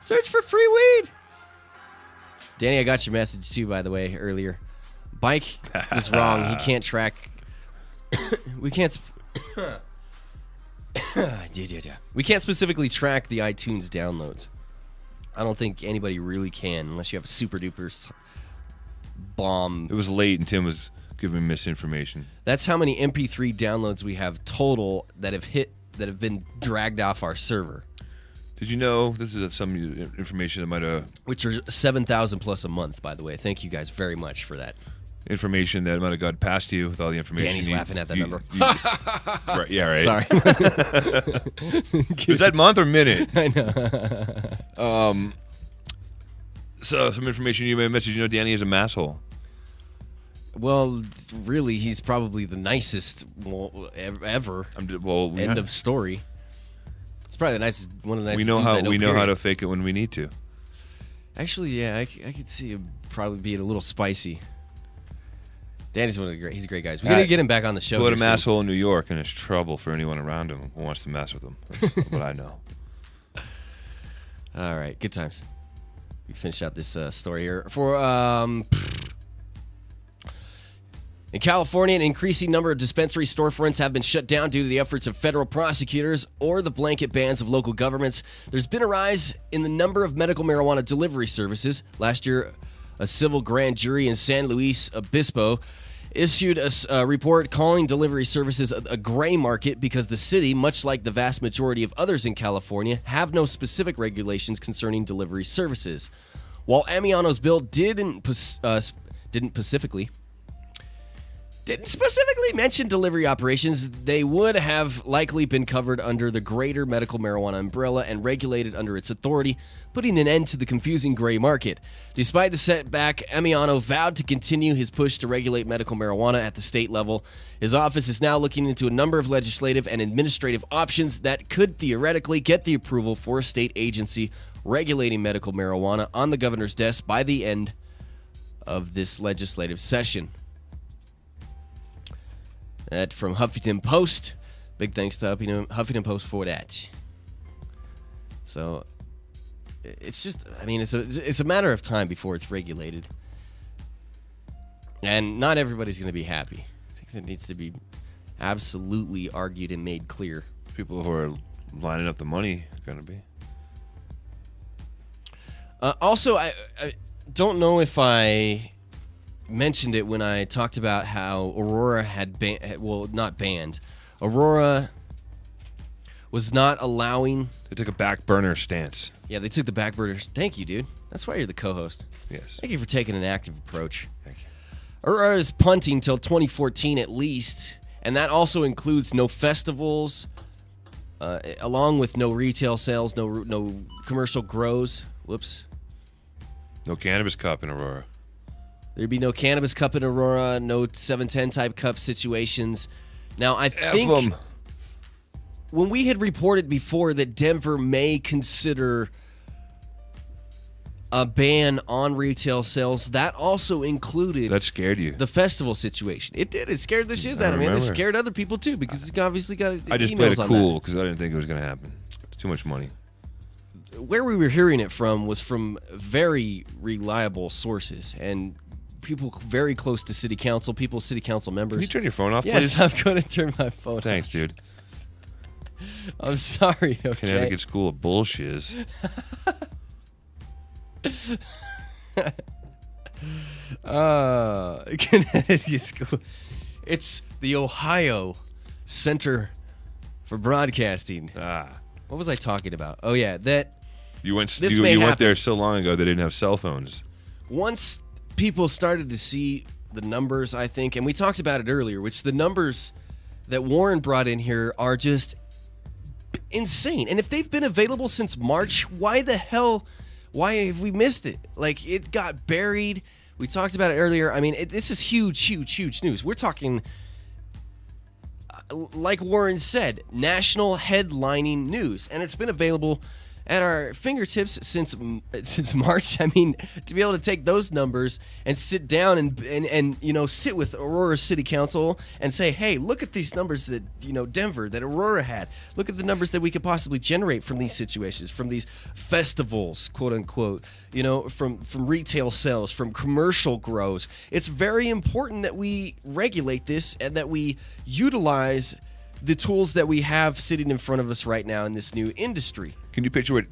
Search for free weed. Danny, I got your message too, by the way, earlier. Bike is wrong. He can't track. We can't. We can't specifically track the iTunes downloads. I don't think anybody really can unless you have a super duper bomb. It was late and Tim was giving me misinformation. That's how many MP3 downloads we have total that have been dragged off our server. Did you know this is some information that might have... which are 7,000 plus a month, by the way. Thank you guys very much for that. Information that might have got past you with all the information. Danny's laughing at that number. Right, yeah, right. Sorry. Was that month or minute? I know. So, some information you may have messaged. You know Danny is a masshole. Well, really, he's probably the nicest ever. End of story. It's probably one of the nicest. We know how to fake it when we need to. Actually, yeah, I could see him probably being a little spicy. Danny's he's a great guy. We gotta get him back on the show. Put a asshole in New York, and it's trouble for anyone around him who wants to mess with him. That's what I know. All right, good times. We finished out this story here for in California, an increasing number of dispensary storefronts have been shut down due to the efforts of federal prosecutors or the blanket bans of local governments. There's been a rise in the number of medical marijuana delivery services. Last year, a civil grand jury in San Luis Obispo issued a report calling delivery services a gray market because the city, much like the vast majority of others in California, have no specific regulations concerning delivery services. While Amiano's bill didn't specifically mention delivery operations, they would have likely been covered under the greater medical marijuana umbrella and regulated under its authority, putting an end to the confusing gray market. Despite the setback, Amiano vowed to continue his push to regulate medical marijuana at the state level. His office is now looking into a number of legislative and administrative options that could theoretically get the approval for a state agency regulating medical marijuana on the governor's desk by the end of this legislative session. That from Huffington Post. Big thanks to Huffington Post for that. So, it's just, I mean, it's a matter of time before it's regulated. And not everybody's going to be happy. I think that needs to be absolutely argued and made clear. People who are lining up the money are going to be. Also, I don't know if I mentioned it when I talked about how Aurora had not banned. Aurora was not allowing. They took a back burner stance. Yeah, they took the back burners. Thank you, dude. That's why you're the co-host. Yes. Thank you for taking an active approach. Thank you. Aurora is punting till 2014 at least, and that also includes no festivals, along with no retail sales, no commercial grows. Whoops. No Cannabis Cup in Aurora. There'd be no Cannabis Cup in Aurora, no 710 type cup situations. Now, I think when we had reported before that Denver may consider a ban on retail sales, that also included... That scared you. ...the festival situation. It did. It scared the shit out of me. And it scared other people, too, because it obviously got I just played it cool because I didn't think it was going to happen. It's too much money. Where we were hearing it from was from very reliable sources and people very close to city council, city council members. Can you turn your phone off, yes, please? I'm going to turn my phone off. Thanks, dude. I'm sorry, okay? Connecticut School of Bullshiz. Connecticut School. It's the Ohio Center for Broadcasting. What was I talking about? Oh, yeah, that... You went there so long ago they didn't have cell phones. Once people started to see the numbers, I think, and we talked about it earlier, which the numbers that Warren brought in here are just insane. And if they've been available since March, why have we missed it? Like, it got buried. We talked about it earlier. I mean, this is huge news. We're talking, like Warren said, national headlining news. And it's been available at our fingertips since March. I mean, to be able to take those numbers and sit down and sit with Aurora City Council and say, hey, look at these numbers that Denver, that Aurora had. Look at the numbers that we could possibly generate from these situations, from these festivals, quote unquote. From retail sales, from commercial grows. It's very important that we regulate this and that we utilize the tools that we have sitting in front of us right now in this new industry. Can you picture what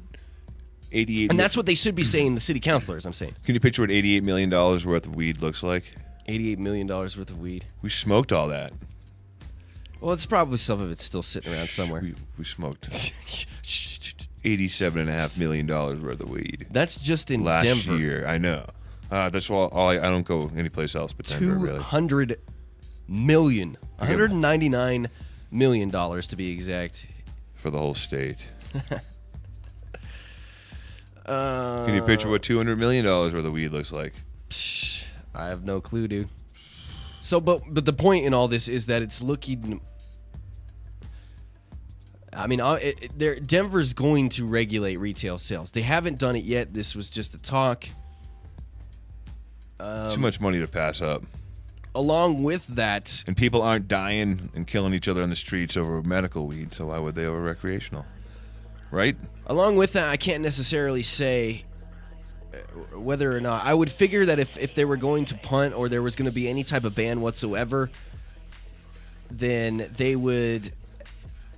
88... And that's what they should be saying, the city councilors, I'm saying. Can you picture what $88 million worth of weed looks like? $88 million worth of weed. We smoked all that. Well, it's probably some of it's still sitting around somewhere. We smoked $87.5 million worth of weed. That's just in last Denver. year. I know. That's all. I don't go anyplace else but Denver, really. $200 million. $199 million to be exact. For the whole state. Can you picture what $200 million worth of weed looks like? I have no clue, dude. So, but the point in all this is that it's looking... I mean, Denver's going to regulate retail sales. They haven't done it yet. This was just a talk. Too much money to pass up. Along with that... And people aren't dying and killing each other on the streets over medical weed, so why would they over recreational? Right? Along with that, I can't necessarily say whether or not... I would figure that if they were going to punt or there was going to be any type of ban whatsoever, then they would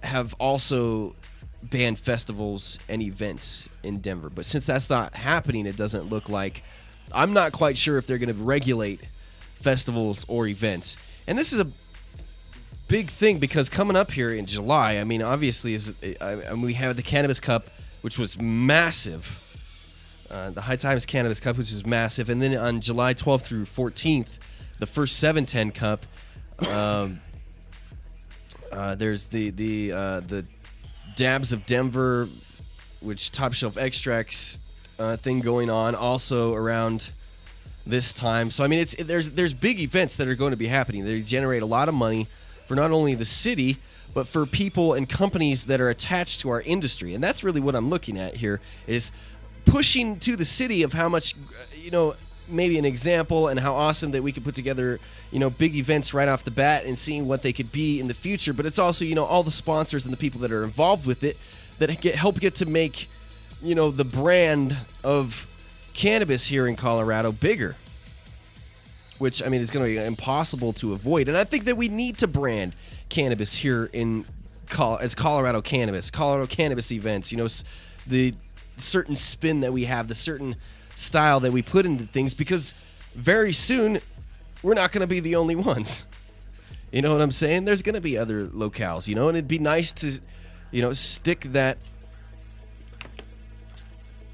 have also banned festivals and events in Denver. But since that's not happening, it doesn't look like... I'm not quite sure if they're going to regulate festivals or events. And this is a big thing because coming up here in July, I mean, obviously, we have the Cannabis Cup, which was massive. The High Times Cannabis Cup, which is massive. And then on July 12th through 14th, the first 710 Cup. There's the Dabs of Denver, which Top Shelf Extracts thing going on also around this time. So I mean, there's big events that are going to be happening. They generate a lot of money for not only the city, but for people and companies that are attached to our industry. And that's really what I'm looking at here, is pushing to the city of how much, maybe an example and how awesome that we could put together, big events right off the bat and seeing what they could be in the future. But it's also, all the sponsors and the people that are involved with it that help get to make, the brand of cannabis here in Colorado bigger, which, I mean, is going to be impossible to avoid. And I think that we need to brand cannabis here as Colorado cannabis events, the certain spin that we have, the certain style that we put into things, because very soon we're not going to be the only ones. You know what I'm saying? There's going to be other locales, and it'd be nice to, stick that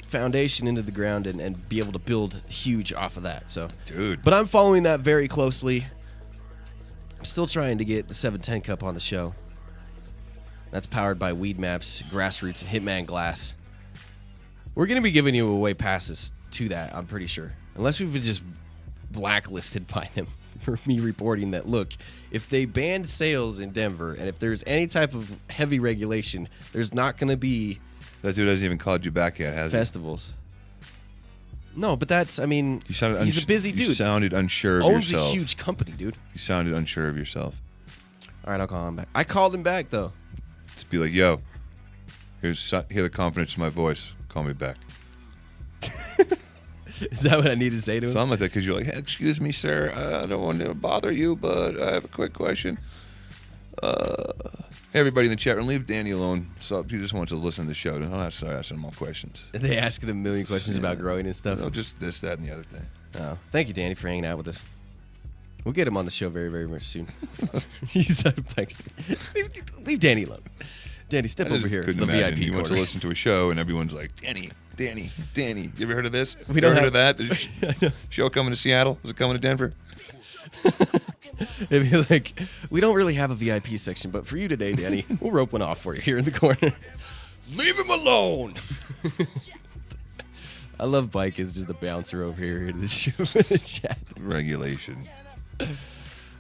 foundation into the ground and be able to build huge off of that. So, dude. But I'm following that very closely. I'm still trying to get the 710 Cup on the show. That's powered by Weed Maps, Grassroots, and Hitman Glass. We're going to be giving you away passes to that, I'm pretty sure. Unless we've been just blacklisted by them for me reporting that, look, if they banned sales in Denver and if there's any type of heavy regulation, there's not going to be... That dude hasn't even called you back yet, has festivals. No, but that's, I mean, he's a busy dude. You sounded unsure of Owns yourself. Owns a huge company, dude. You sounded unsure of yourself. All right, I'll call him back. I called him back, though. Just be like, yo, hear the confidence in my voice. Call me back. Is that what I need to say to him? Something like that, because you're like, hey, excuse me, sir. I don't want to bother you, but I have a quick question. Hey, everybody in the chat room, leave Danny alone. So he just wants to listen to the show. I'm not sorry asking him all questions. They asking him a million questions about growing and stuff? No, just this, that, and the other thing. Oh, thank you, Danny, for hanging out with us. We'll get him on the show very, very much soon. He's leave Danny alone. Danny, step over here to the VIP He corner. wants to listen to a show, and everyone's like, Danny. You ever heard of this? We don't heard of that? Show coming to Seattle? Was it coming to Denver? It'd be like, we don't really have a VIP section, but for you today, Danny, we'll rope one off for you here in the corner. Leave him alone. I love Bike is just a bouncer over here in the chat. Regulation.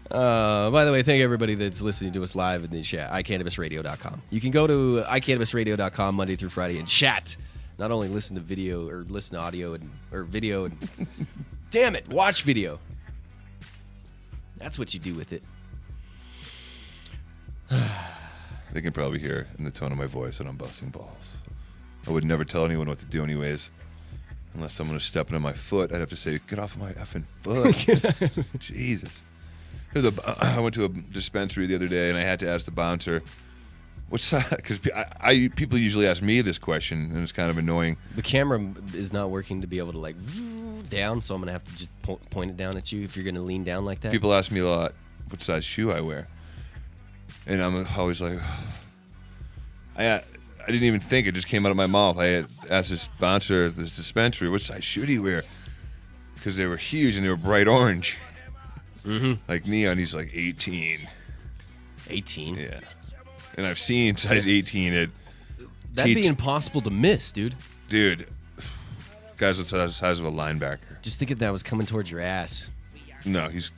By the way, thank everybody that's listening to us live in the chat, iCannabisRadio.com. You can go to iCannabisRadio.com Monday through Friday and chat. Not only listen to video or listen to audio or video and damn it, watch video. That's what you do with it. They can probably hear in the tone of my voice that I'm busting balls. I would never tell anyone what to do anyways. Unless someone was stepping on my foot, I'd have to say, get off my effing foot. Jesus. I went to a dispensary the other day, and I had to ask the bouncer, what size? Because people usually ask me this question, and it's kind of annoying. The camera is not working to be able to, down, so I'm going to have to just point it down at you if you're going to lean down like that. People ask me a lot what size shoe I wear. And I'm always like, I didn't even think. It just came out of my mouth. I had asked this bouncer at this dispensary, what size shoe do you wear? Because they were huge and they were bright orange. Mm-hmm. Like neon, he's like 18. 18? Yeah. And I've seen size 18 at... That'd be impossible to miss, dude. Dude. Guys the size of a linebacker. Just think if that was coming towards your ass. No, he's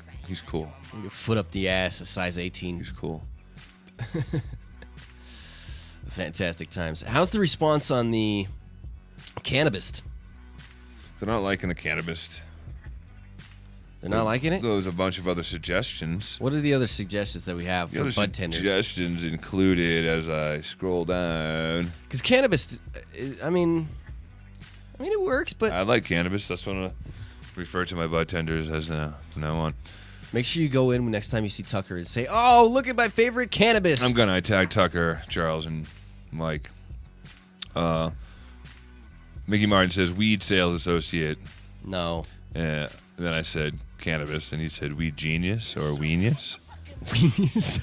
cool. Your foot up the ass, a size 18. He's cool. Fantastic times. How's the response on the cannabis? They're not liking the cannabis. They're not liking it? There was a bunch of other suggestions. What are the other suggestions that we have for bud tenders? Suggestions included as I scroll down. Because cannabis, I mean, it works, but... I like cannabis. That's what I'm going to refer to my bud tenders as from now on. Make sure you go in next time you see Tucker and say, oh, look at my favorite cannabis. I'm going to tag Tucker, Charles, and Mike. Mickey Martin says, weed sales associate. No. And then I said, cannabis, and he said, weed genius or weenius. Weenius.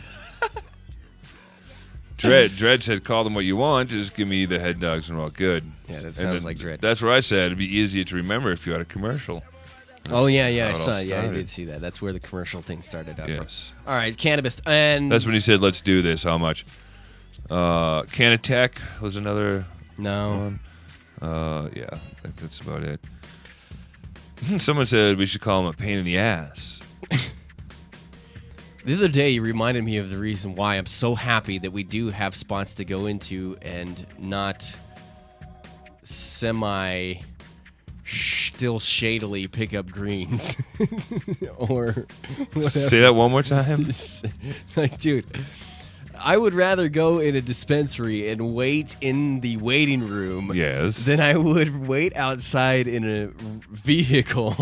Dredd said, call them what you want, just give me the head dogs and we're all good. Yeah, that sounds like Dredd. That's what I said. It'd be easier to remember if you had a commercial. I saw. Yeah, I did see that. That's where the commercial thing started out. Yes. All right, cannabis, and that's when he said, "Let's do this." How much? Canatech was another. No. One. Yeah, I think that's about it. Someone said we should call him a pain in the ass. The other day, you reminded me of the reason why I'm so happy that we do have spots to go into and not still shadily pick up greens or whatever. Say that one more time. Like, dude, I would rather go in a dispensary and wait in the waiting room than I would wait outside in a vehicle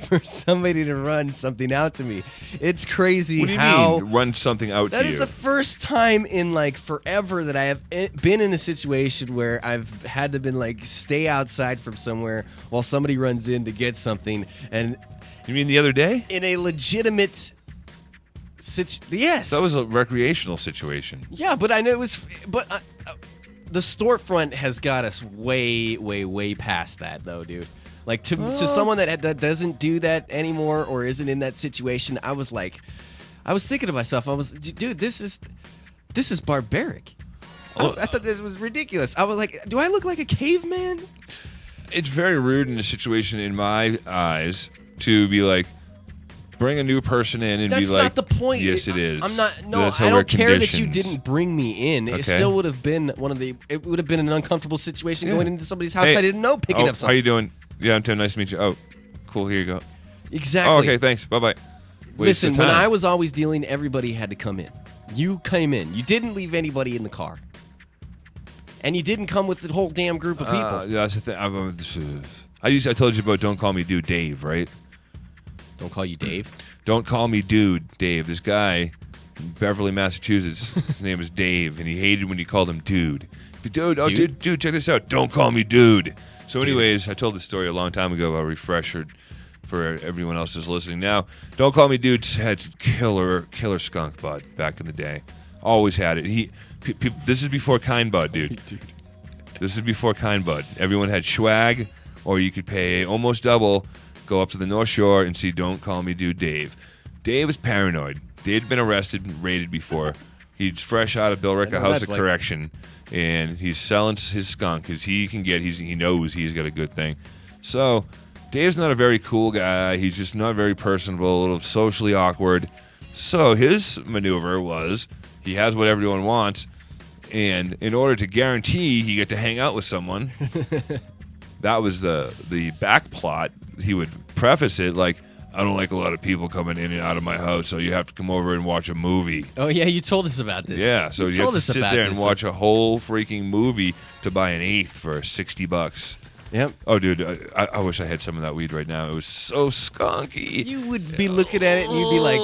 for somebody to run something out to me. It's crazy What do you how mean, run something out to you? that is the first time in like forever that I have been in a situation where I've had to been like stay outside from somewhere while somebody runs in to get something. And you mean the other day? In a legitimate yes. That was a recreational situation. Yeah, but I know it was. But the storefront has got us way, way, way past that, though, dude. Like to someone that doesn't do that anymore or isn't in that situation, I was thinking to myself, dude, this is barbaric. I thought this was ridiculous. I was like, do I look like a caveman? It's very rude in a situation, in my eyes, to be like, bring a new person in and That's be like, not the point. Yes, it is. I'm not. No, That's how I we're don't care that you conditioned. didn't bring me in. Okay. It still would have been It would have been an uncomfortable situation going into somebody's house Hey, I didn't know, picking up something. How you doing? Yeah, I'm Tim. Nice to meet you. Oh, cool. Here you go. Exactly. Oh, okay. Thanks. Bye bye. Listen, when I was always dealing, everybody had to come in. You came in. You didn't leave anybody in the car. And you didn't come with the whole damn group of people. Yeah, that's the thing. I told you about don't call me dude Dave, right? Don't call you Dave? Don't call me dude Dave. This guy in Beverly, Massachusetts, his name is Dave, and he hated when you called him dude. Dude, check this out. Don't call me dude. So anyways, I told this story a long time ago. I'll refresh it for everyone else who's listening now. Don't call me dude had killer skunk bud back in the day. Always had it. This is before Kind Bud, dude. This is before Kind Bud. Everyone had swag, or you could pay almost double, go up to the North Shore and see Don't Call Me Dude Dave. Dave was paranoid. They'd been arrested and raided before. He's fresh out of Billerica House of Correction, and he's selling his skunk because he knows he's got a good thing. So Dave's not a very cool guy. He's just not very personable, a little socially awkward. So his maneuver was he has what everyone wants, and in order to guarantee he get to hang out with someone, that was the back plot. He would preface it like, I don't like a lot of people coming in and out of my house, so you have to come over and watch a movie. Oh, yeah, you told us about this. Yeah, so you have to sit there and watch a whole freaking movie to buy an eighth for $60. Yep. Oh, dude, I wish I had some of that weed right now. It was so skunky. You would be looking at it and you'd be like,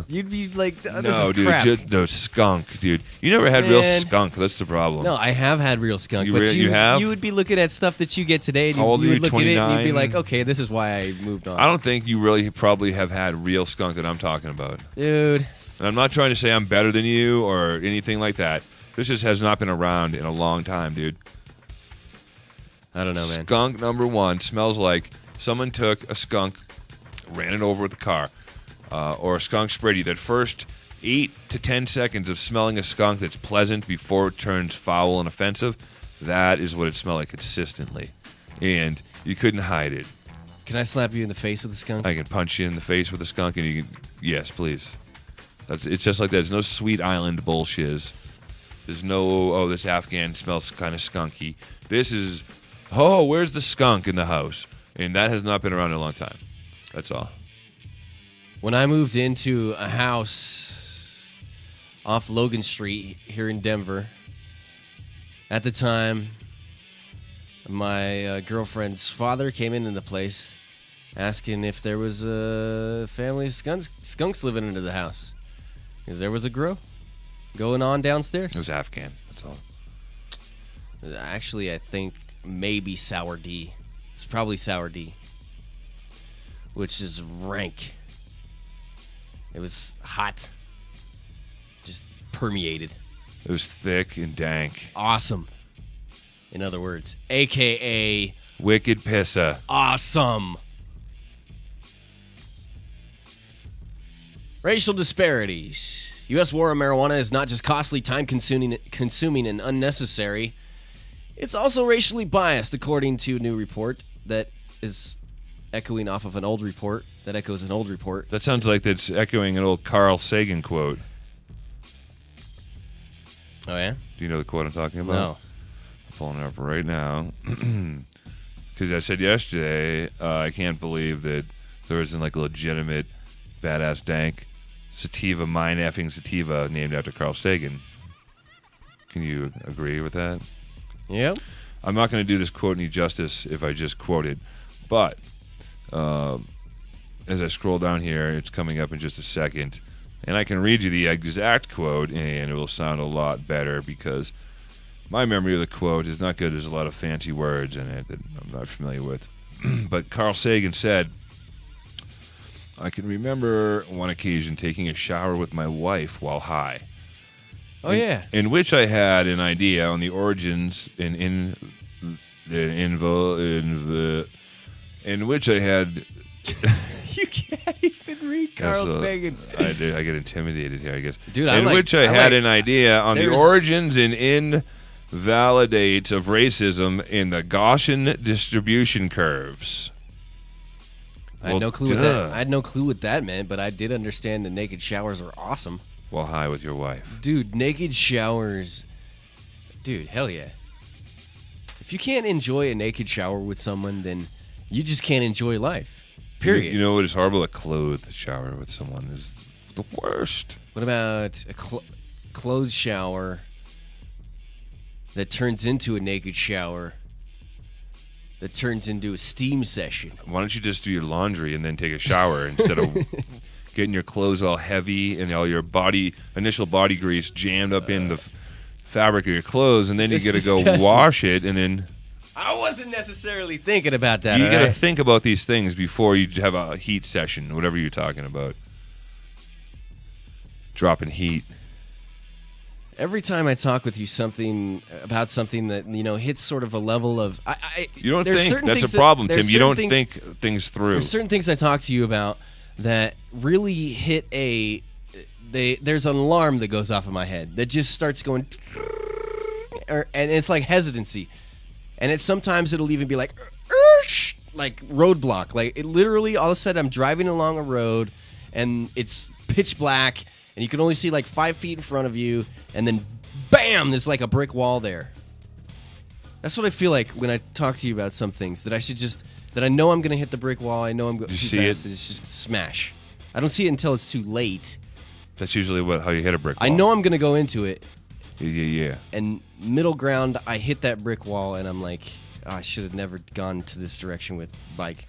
you'd be like, this is crap. No, dude, no skunk, dude. You never had real skunk. That's the problem. No, I have had real skunk. You but you have? You would be looking at stuff that you get today and How old you are would you, look at it and you'd be 29? like, okay, this is why I moved on. I don't think you really probably have had real skunk that I'm talking about. Dude. And I'm not trying to say I'm better than you or anything like that. This just has not been around in a long time, dude. I don't know, man. Skunk number one smells like someone took a skunk, ran it over with a car, or a skunk spready. That first 8 to 10 seconds of smelling a skunk that's pleasant before it turns foul and offensive, that is what it smelled like consistently. And you couldn't hide it. Can I slap you in the face with a skunk? I can punch you in the face with a skunk, and you can. Yes, please. It's just like that. There's no Sweet Island bullshiz. There's no, this Afghan smells kind of skunky. This is, where's the skunk in the house? And that has not been around in a long time. That's all. When I moved into a house off Logan Street here in Denver, at the time, my girlfriend's father came into the place asking if there was a family of skunks living into the house. Because there was a grow going on downstairs. It was Afghan. That's all. Actually, I think maybe Sour D. It's probably Sour D, which is rank. It was hot. Just permeated. It was thick and dank. Awesome. In other words, a.k.a. Wicked Pissa. Awesome. Racial disparities. U.S. war on marijuana is not just costly, time-consuming, and unnecessary. It's also racially biased, according to a new report that is echoing off of an old report that echoes an old report. That sounds like that's echoing an old Carl Sagan quote. Oh, yeah? Do you know the quote I'm talking about? No. I'm pulling it up right now. Because I said yesterday, I can't believe that there isn't like a legitimate badass dank sativa, mind-effing sativa, named after Carl Sagan. Can you agree with that? Yep. I'm not going to do this quote any justice if I just quote it, but as I scroll down here, it's coming up in just a second, and I can read you the exact quote, and it will sound a lot better because my memory of the quote is not good. There's a lot of fancy words in it that I'm not familiar with. But Carl Sagan said, I can remember one occasion taking a shower with my wife while high. Oh, yeah. In which I had an idea on the origins in which I had. You can't even read Carl Sagan. I get intimidated here, I guess. Dude, which I had an idea on the origins and invalidates of racism in the Gaussian distribution curves. I had no clue what that. I had no clue what that meant, but I did understand that naked showers are awesome. While high with your wife. Dude, naked showers. Dude, hell yeah. If you can't enjoy a naked shower with someone, then you just can't enjoy life. Period. You know what is horrible? A clothed shower with someone is the worst. What about a clothed shower that turns into a naked shower that turns into a steam session? Why don't you just do your laundry and then take a shower instead of getting your clothes all heavy and all your initial body grease jammed up in the fabric of your clothes, and then you got to go wash it, and then... I wasn't necessarily thinking about that. You got to think about these things before you have a heat session, whatever you're talking about. Dropping heat. Every time I talk with you about something that hits sort of a level of you don't think that's a problem, Tim. You don't think things through. There's certain things I talk to you about that really hit there's an alarm that goes off in my head that just starts going, and it's like hesitancy, and sometimes it'll even be like roadblock, like it literally all of a sudden I'm driving along a road and it's pitch black and you can only see like 5 feet in front of you, and then bam, there's like a brick wall there. That's what I feel like when I talk to you about some things that I know I'm going to hit the brick wall. I know I'm going to see fast. It's just smash. I don't see it until it's too late. That's usually how you hit a brick wall. I know I'm going to go into it. Yeah. And middle ground, I hit that brick wall, and I'm like, I should have never gone to this direction with bike.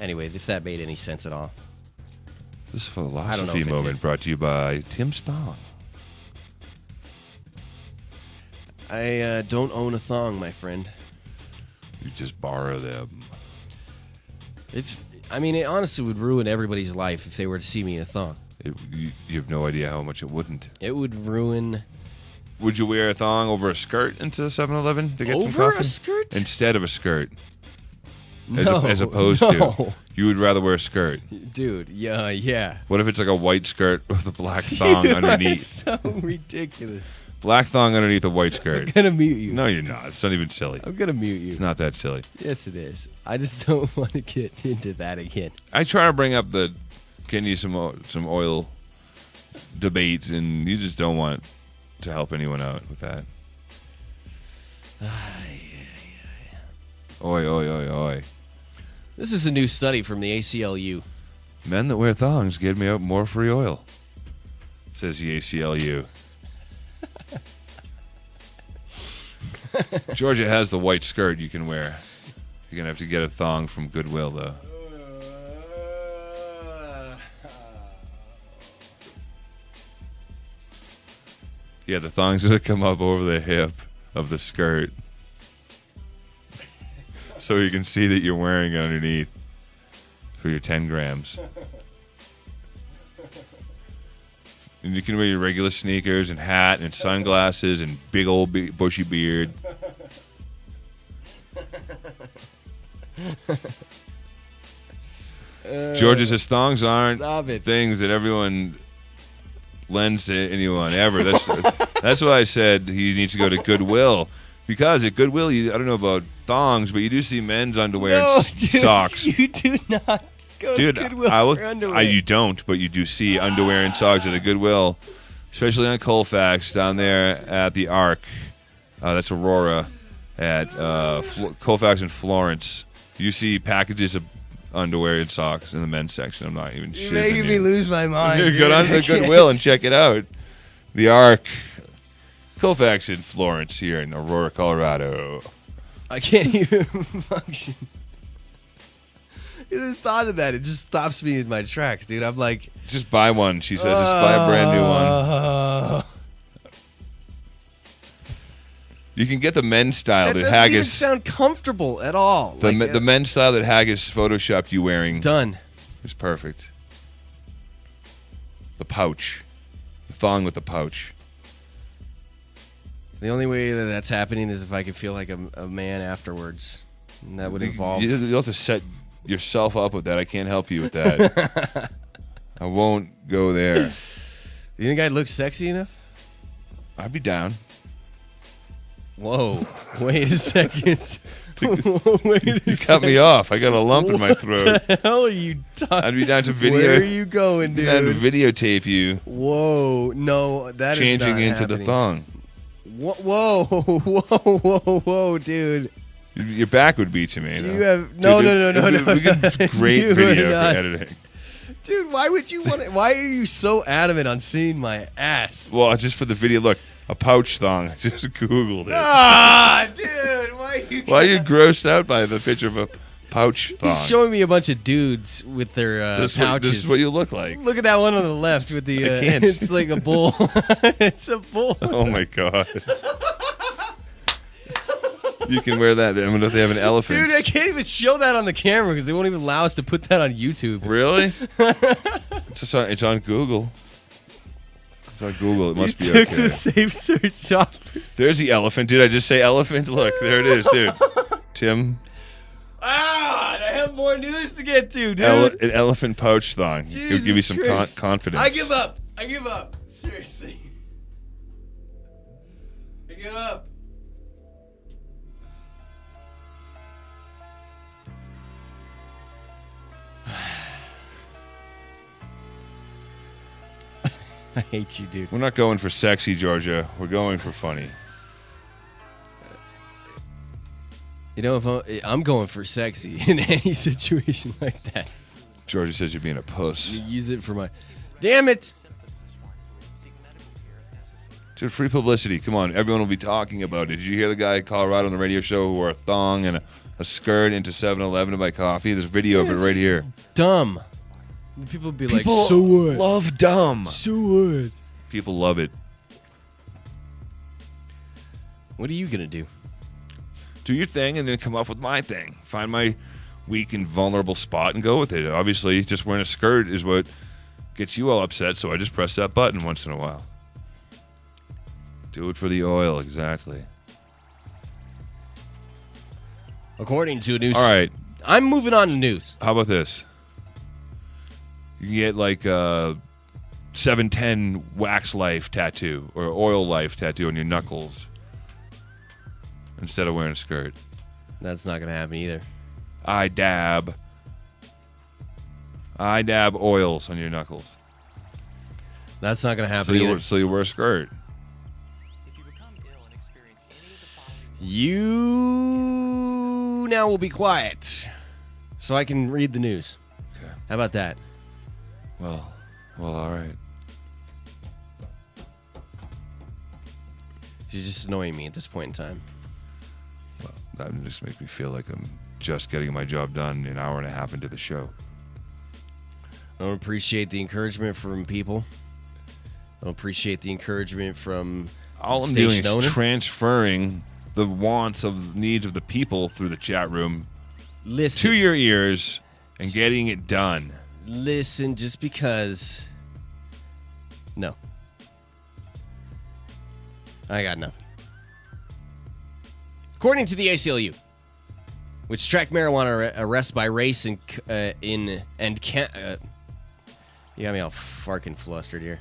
Anyway, if that made any sense at all. This philosophy moment brought to you by Tim Thong. I don't own a thong, my friend. You just borrow them. It honestly would ruin everybody's life if they were to see me in a thong. You have no idea how much it wouldn't. It would ruin... Would you wear a thong over a skirt into 7-Eleven to get some coffee? Over a skirt? Instead of a skirt. No. As opposed to... You would rather wear a skirt. Dude, yeah. What if it's like a white skirt with a black thong underneath? So ridiculous. Black thong underneath a white skirt. I'm going to mute you. No, you're not. It's not even silly. I'm going to mute you. It's not that silly. Yes, it is. I just don't want to get into that again. I try to bring up getting you some oil debates, and you just don't want to help anyone out with that. Oi. This is a new study from the ACLU. Men that wear thongs give me out more free oil, says the ACLU. Georgia has the white skirt you can wear. You're going to have to get a thong from Goodwill, though. Yeah, the thong's going to come up over the hip of the skirt. So you can see that you're wearing it underneath for your 10 grams. And you can wear your regular sneakers and hat and sunglasses and big old bushy beard. Georgia says thongs aren't things that everyone lends to anyone ever. That's why I said he needs to go to Goodwill. Because at Goodwill, I don't know about thongs, but you do see men's underwear and socks. You do not go to Goodwill for underwear. You don't, but you do see underwear and socks at the Goodwill, especially on Colfax down there at the Arc. That's Aurora at Colfax and Florence. You see packages underwear and socks in the men's section. I'm not even You're shizzing making you. me lose my mind. Go dude. on to Goodwill and check it out. The Ark, Colfax in Florence here in Aurora, Colorado. I can't even function. The thought of that, it just stops me in my tracks, dude. I'm like, just buy one. She said, just buy a brand new one. You can get the men's style that that doesn't even Haggis. sound comfortable at all. The men's style that Haggis photoshopped you wearing. Done. Is perfect. The pouch, the thong with the pouch. The only way that that's happening is if I can feel like a man afterwards, and that would involve. You'll have to set yourself up with that. I can't help you with that. I won't go there. You think I'd look sexy enough? I'd be down. Whoa! Wait a second. You cut me off. I got a lump in my throat. What the hell are you talking? I'd be down to video. Where are you going, dude? I'd videotape you. Whoa! No, that changing is not into happening. the thong. Whoa! Whoa, dude! Your back would be to me. Do you have no? We get great You video would not. for editing. Dude, why would you want it? Why are you so adamant on seeing my ass? Well, just for the video. Look, a pouch thong. I just Googled it. Ah, dude, Why are you grossed out by the picture of a pouch thong? He's showing me a bunch of dudes with their pouches. This is what you look like. Look at that one on the left with the. I can't. It's like a bull. It's a bull. Oh my god. You can wear that. I wonder if they have an elephant. Dude, I can't even show that on the camera because they won't even allow us to put that on YouTube. Really? It's on Google. It's on Google. It must be took okay. the safe search off. There's the elephant. Did I just say elephant? Look, there it is, dude. Tim. Ah, I have more news to get to, dude. An elephant pouch thong. It'll give you some Christ. confidence. I give up. Seriously. I give up. I hate you, dude. We're not going for sexy, Georgia. We're going for funny. You know, if I'm going for sexy in any situation like that. Georgia says you're being a puss. You use it for my... Damn it! Dude, free publicity. Come on. Everyone will be talking about it. Did you hear the guy in Colorado on the radio show who wore a thong and a skirt into 7-Eleven to buy coffee? There's video of it right here. Dumb. People would be like, People so what? love dumb. So what? People love it. What are you going to do? Do your thing and then come up with my thing. Find my weak and vulnerable spot and go with it. Obviously, just wearing a skirt is what gets you all upset, so I just press that button once in a while. Do it for the oil, exactly. According to news. All right. I'm moving on to news. How about this? You can get like a 710 wax life tattoo or oil life tattoo on your knuckles instead of wearing a skirt. That's not going to happen either. I dab oils on your knuckles. That's not going to happen either. So you wear a skirt. You now will be quiet so I can read the news. Okay. How about that? Well, all right. You're just annoying me at this point in time. Well, that just makes me feel like I'm just getting my job done an hour and a half into the show. I don't appreciate the encouragement from people. I don't appreciate the encouragement from All the I'm doing station is owner. transferring the needs of the people through the chat room Listen. to your ears and getting it done. Listen, just because... No. I got nothing. According to the ACLU, which tracked marijuana arrests by race you got me all fucking flustered here.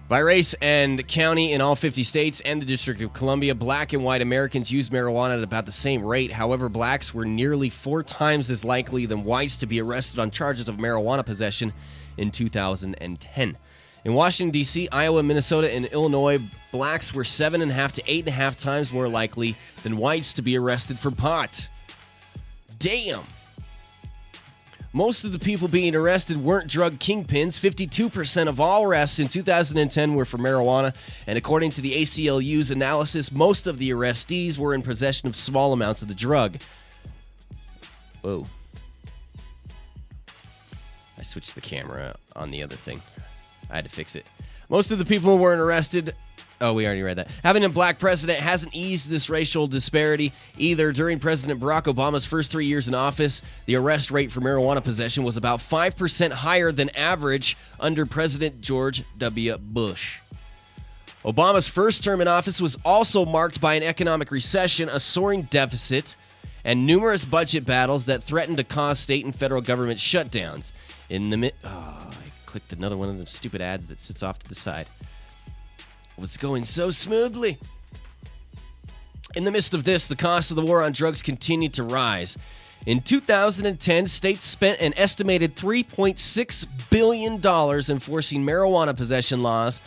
By race and county in all 50 states and the District of Columbia, black and white Americans used marijuana at about the same rate. However, blacks were nearly 4 times as likely than whites to be arrested on charges of marijuana possession in 2010. In Washington, D.C., Iowa, Minnesota, and Illinois, blacks were 7.5 to 8.5 times more likely than whites to be arrested for pot. Damn. Most of the people being arrested weren't drug kingpins. 52% of all arrests in 2010 were for marijuana, and according to the ACLU's analysis, most of the arrestees were in possession of small amounts of the drug. Whoa. I switched the camera on the other thing. I had to fix it. Most of the people who weren't arrested... Oh, we already read that. Having a black president hasn't eased this racial disparity either. During President Barack Obama's first 3 years in office, the arrest rate for marijuana possession was about 5% higher than average under President George W. Bush. Obama's first term in office was also marked by an economic recession, a soaring deficit, and numerous budget battles that threatened to cause state and federal government shutdowns. I clicked another one of the stupid ads that sits off to the side. Was going so smoothly. In the midst of this, the cost of the war on drugs continued to rise. In 2010, states spent an estimated $3.6 billion enforcing marijuana possession laws,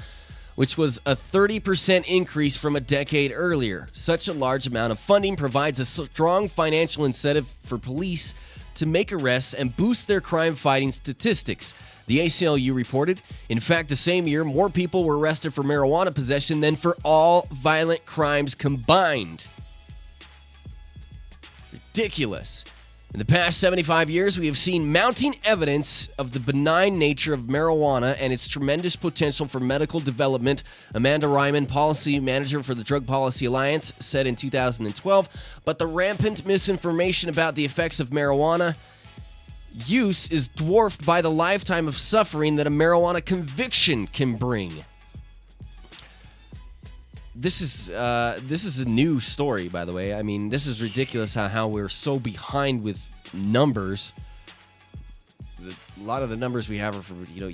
which was a 30% increase from a decade earlier. Such a large amount of funding provides a strong financial incentive for police to make arrests and boost their crime-fighting statistics. The ACLU reported, in fact, the same year, more people were arrested for marijuana possession than for all violent crimes combined. Ridiculous. In the past 75 years, we have seen mounting evidence of the benign nature of marijuana and its tremendous potential for medical development, Amanda Ryman, policy manager for the Drug Policy Alliance, said in 2012. But the rampant misinformation about the effects of marijuana use is dwarfed by the lifetime of suffering that a marijuana conviction can bring. This is a new story, by the way. I mean, this is ridiculous how we're so behind with numbers. A lot of the numbers we have are from, 2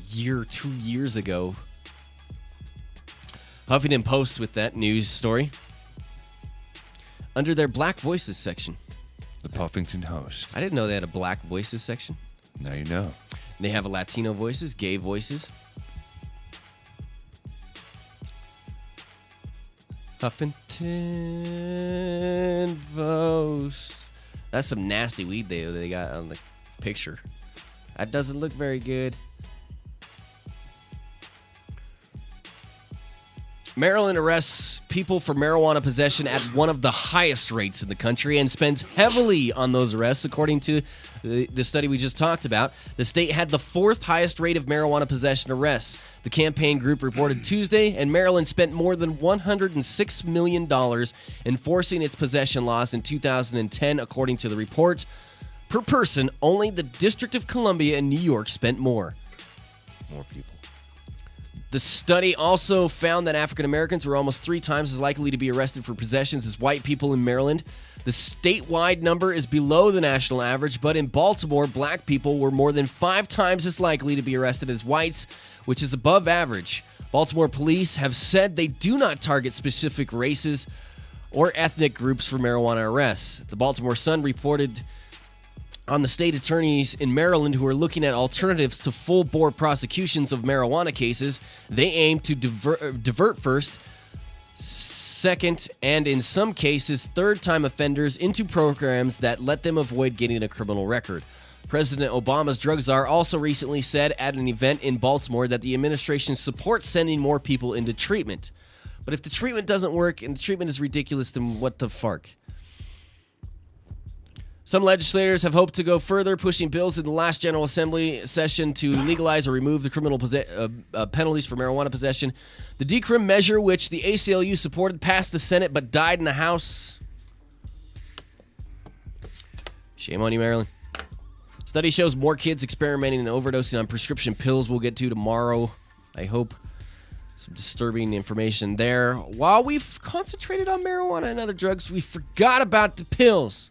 years ago. Huffington Post with that news story. Under their Black Voices section. The Puffington Post. I didn't know they had a Black Voices section. Now you know. They have a Latino voices, gay voices. Huffington Post. That's some nasty weed they got on the picture. That doesn't look very good. Maryland arrests people for marijuana possession at one of the highest rates in the country and spends heavily on those arrests, according to the study we just talked about. The state had the fourth highest rate of marijuana possession arrests. The campaign group reported Tuesday, and Maryland spent more than $106 million enforcing its possession laws in 2010, according to the report. Per person, only the District of Columbia and New York spent more. More people. The study also found that African Americans were almost 3 times as likely to be arrested for possessions as white people in Maryland. The statewide number is below the national average, but in Baltimore, black people were more than 5 times as likely to be arrested as whites, which is above average. Baltimore police have said they do not target specific races or ethnic groups for marijuana arrests. The Baltimore Sun reported on the state attorneys in Maryland who are looking at alternatives to full-bore prosecutions of marijuana cases. They aim to divert first, second, and in some cases, third-time offenders into programs that let them avoid getting a criminal record. President Obama's drug czar also recently said at an event in Baltimore that the administration supports sending more people into treatment. But if the treatment doesn't work and the treatment is ridiculous, then what the fuck? Some legislators have hoped to go further, pushing bills in the last General Assembly session to legalize or remove the criminal penalties for marijuana possession. The decrim measure, which the ACLU supported, passed the Senate but died in the House. Shame on you, Maryland. Study shows more kids experimenting and overdosing on prescription pills. We'll get to tomorrow, I hope. Some disturbing information there. While we've concentrated on marijuana and other drugs, we forgot about the pills.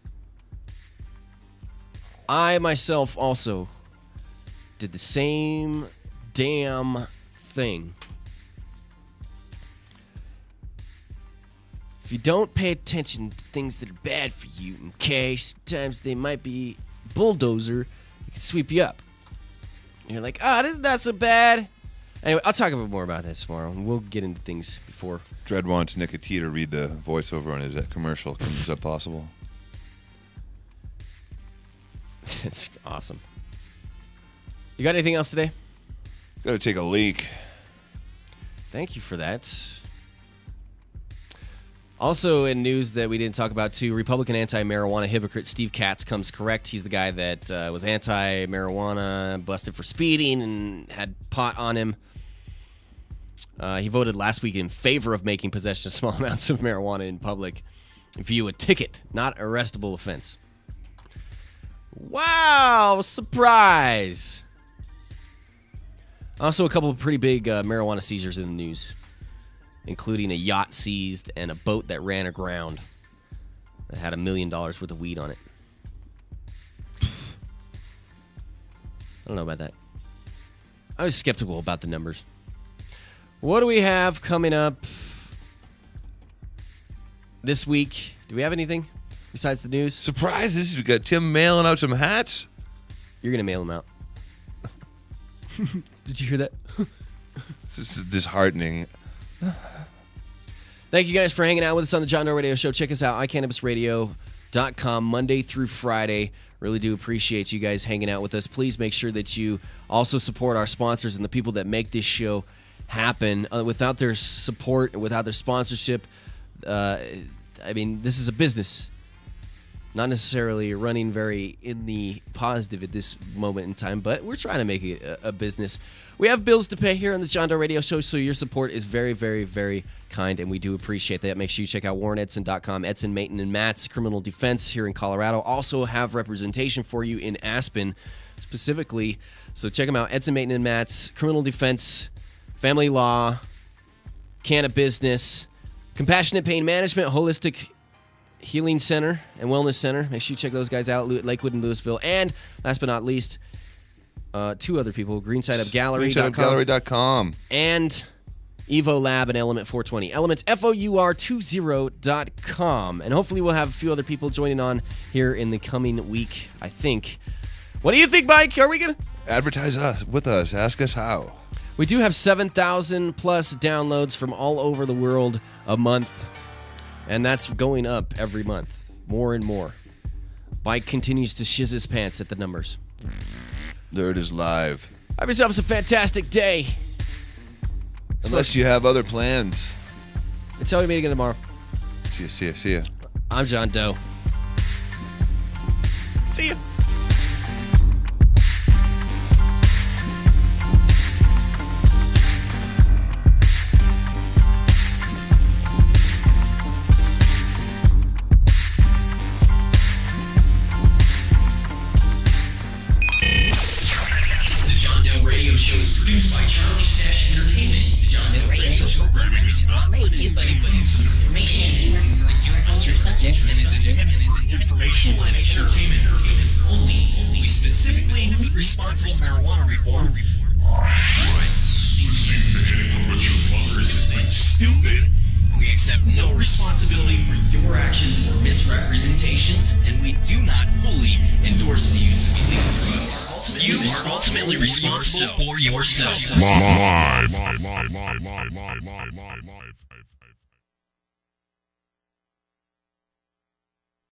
I myself also did the same damn thing. If you don't pay attention to things that are bad for you, okay, sometimes they might be bulldozer that can sweep you up. And you're like, this is not so bad. Anyway, I'll talk a bit more about that tomorrow, and we'll get into things before. Dredd wants Nicotine to read the voiceover on his commercial. Is that possible? That's awesome. You got anything else today? Got to take a leak. Thank you for that. Also in news that we didn't talk about too, Republican anti-marijuana hypocrite Steve Katz comes correct. He's the guy that was anti-marijuana, busted for speeding, and had pot on him. He voted last week in favor of making possession of small amounts of marijuana in public via a ticket, not arrestable offense. Wow, surprise! Also, a couple of pretty big marijuana seizures in the news, including a yacht seized and a boat that ran aground that had $1 million worth of weed on it. I don't know about that. I was skeptical about the numbers. What do we have coming up this week? Do we have anything besides the news? Surprises! We got Tim mailing out some hats. You're gonna mail them out. Did you hear that? This is disheartening. Thank you guys for hanging out with us on the John Doe Radio Show. Check us out, iCannabisRadio.com, Monday through Friday. Really do appreciate you guys hanging out with us. Please make sure that you also support our sponsors and the people that make this show happen. Without their support, without their sponsorship, this is a business. Not necessarily running very in the positive at this moment in time, but we're trying to make it a business. We have bills to pay here on the John Doe Radio Show, so your support is very, very, very kind, and we do appreciate that. Make sure you check out WarrenEdson.com. Edson, Mayton, and Matt's Criminal Defense here in Colorado. Also have representation for you in Aspen specifically, so check them out. Edson, Mayton, and Matt's Criminal Defense, Family Law, Cannabis, Compassionate Pain Management, Holistic Healing Center and Wellness Center. Make sure you check those guys out, Lakewood and Louisville. And last but not least, two other people, GreenSideUpGallery.com and Evo Lab and Element 420. Elements, FOUR20.com. And hopefully we'll have a few other people joining on here in the coming week, I think. What do you think, Mike? Are we going to advertise us with us? Ask us how. We do have 7,000 plus downloads from all over the world a month. And that's going up every month, more and more. Mike continues to shiz his pants at the numbers. There it is live. Have yourselves a fantastic day. Unless you have other plans. Until we meet again tomorrow. See ya. I'm John Doe. See ya. Produced by Charlie Stash Entertainment. The John Doe Radio Show programming is not limited to information on counterculture subjects and is intended informational and entertainment purposes only. We specifically include responsible marijuana reform. Listening to anyone but your mother is stupid. We accept no responsibility for your actions or misrepresentations, and we do not fully endorse the use of illegal drugs. You are ultimately responsible for yourself. Live.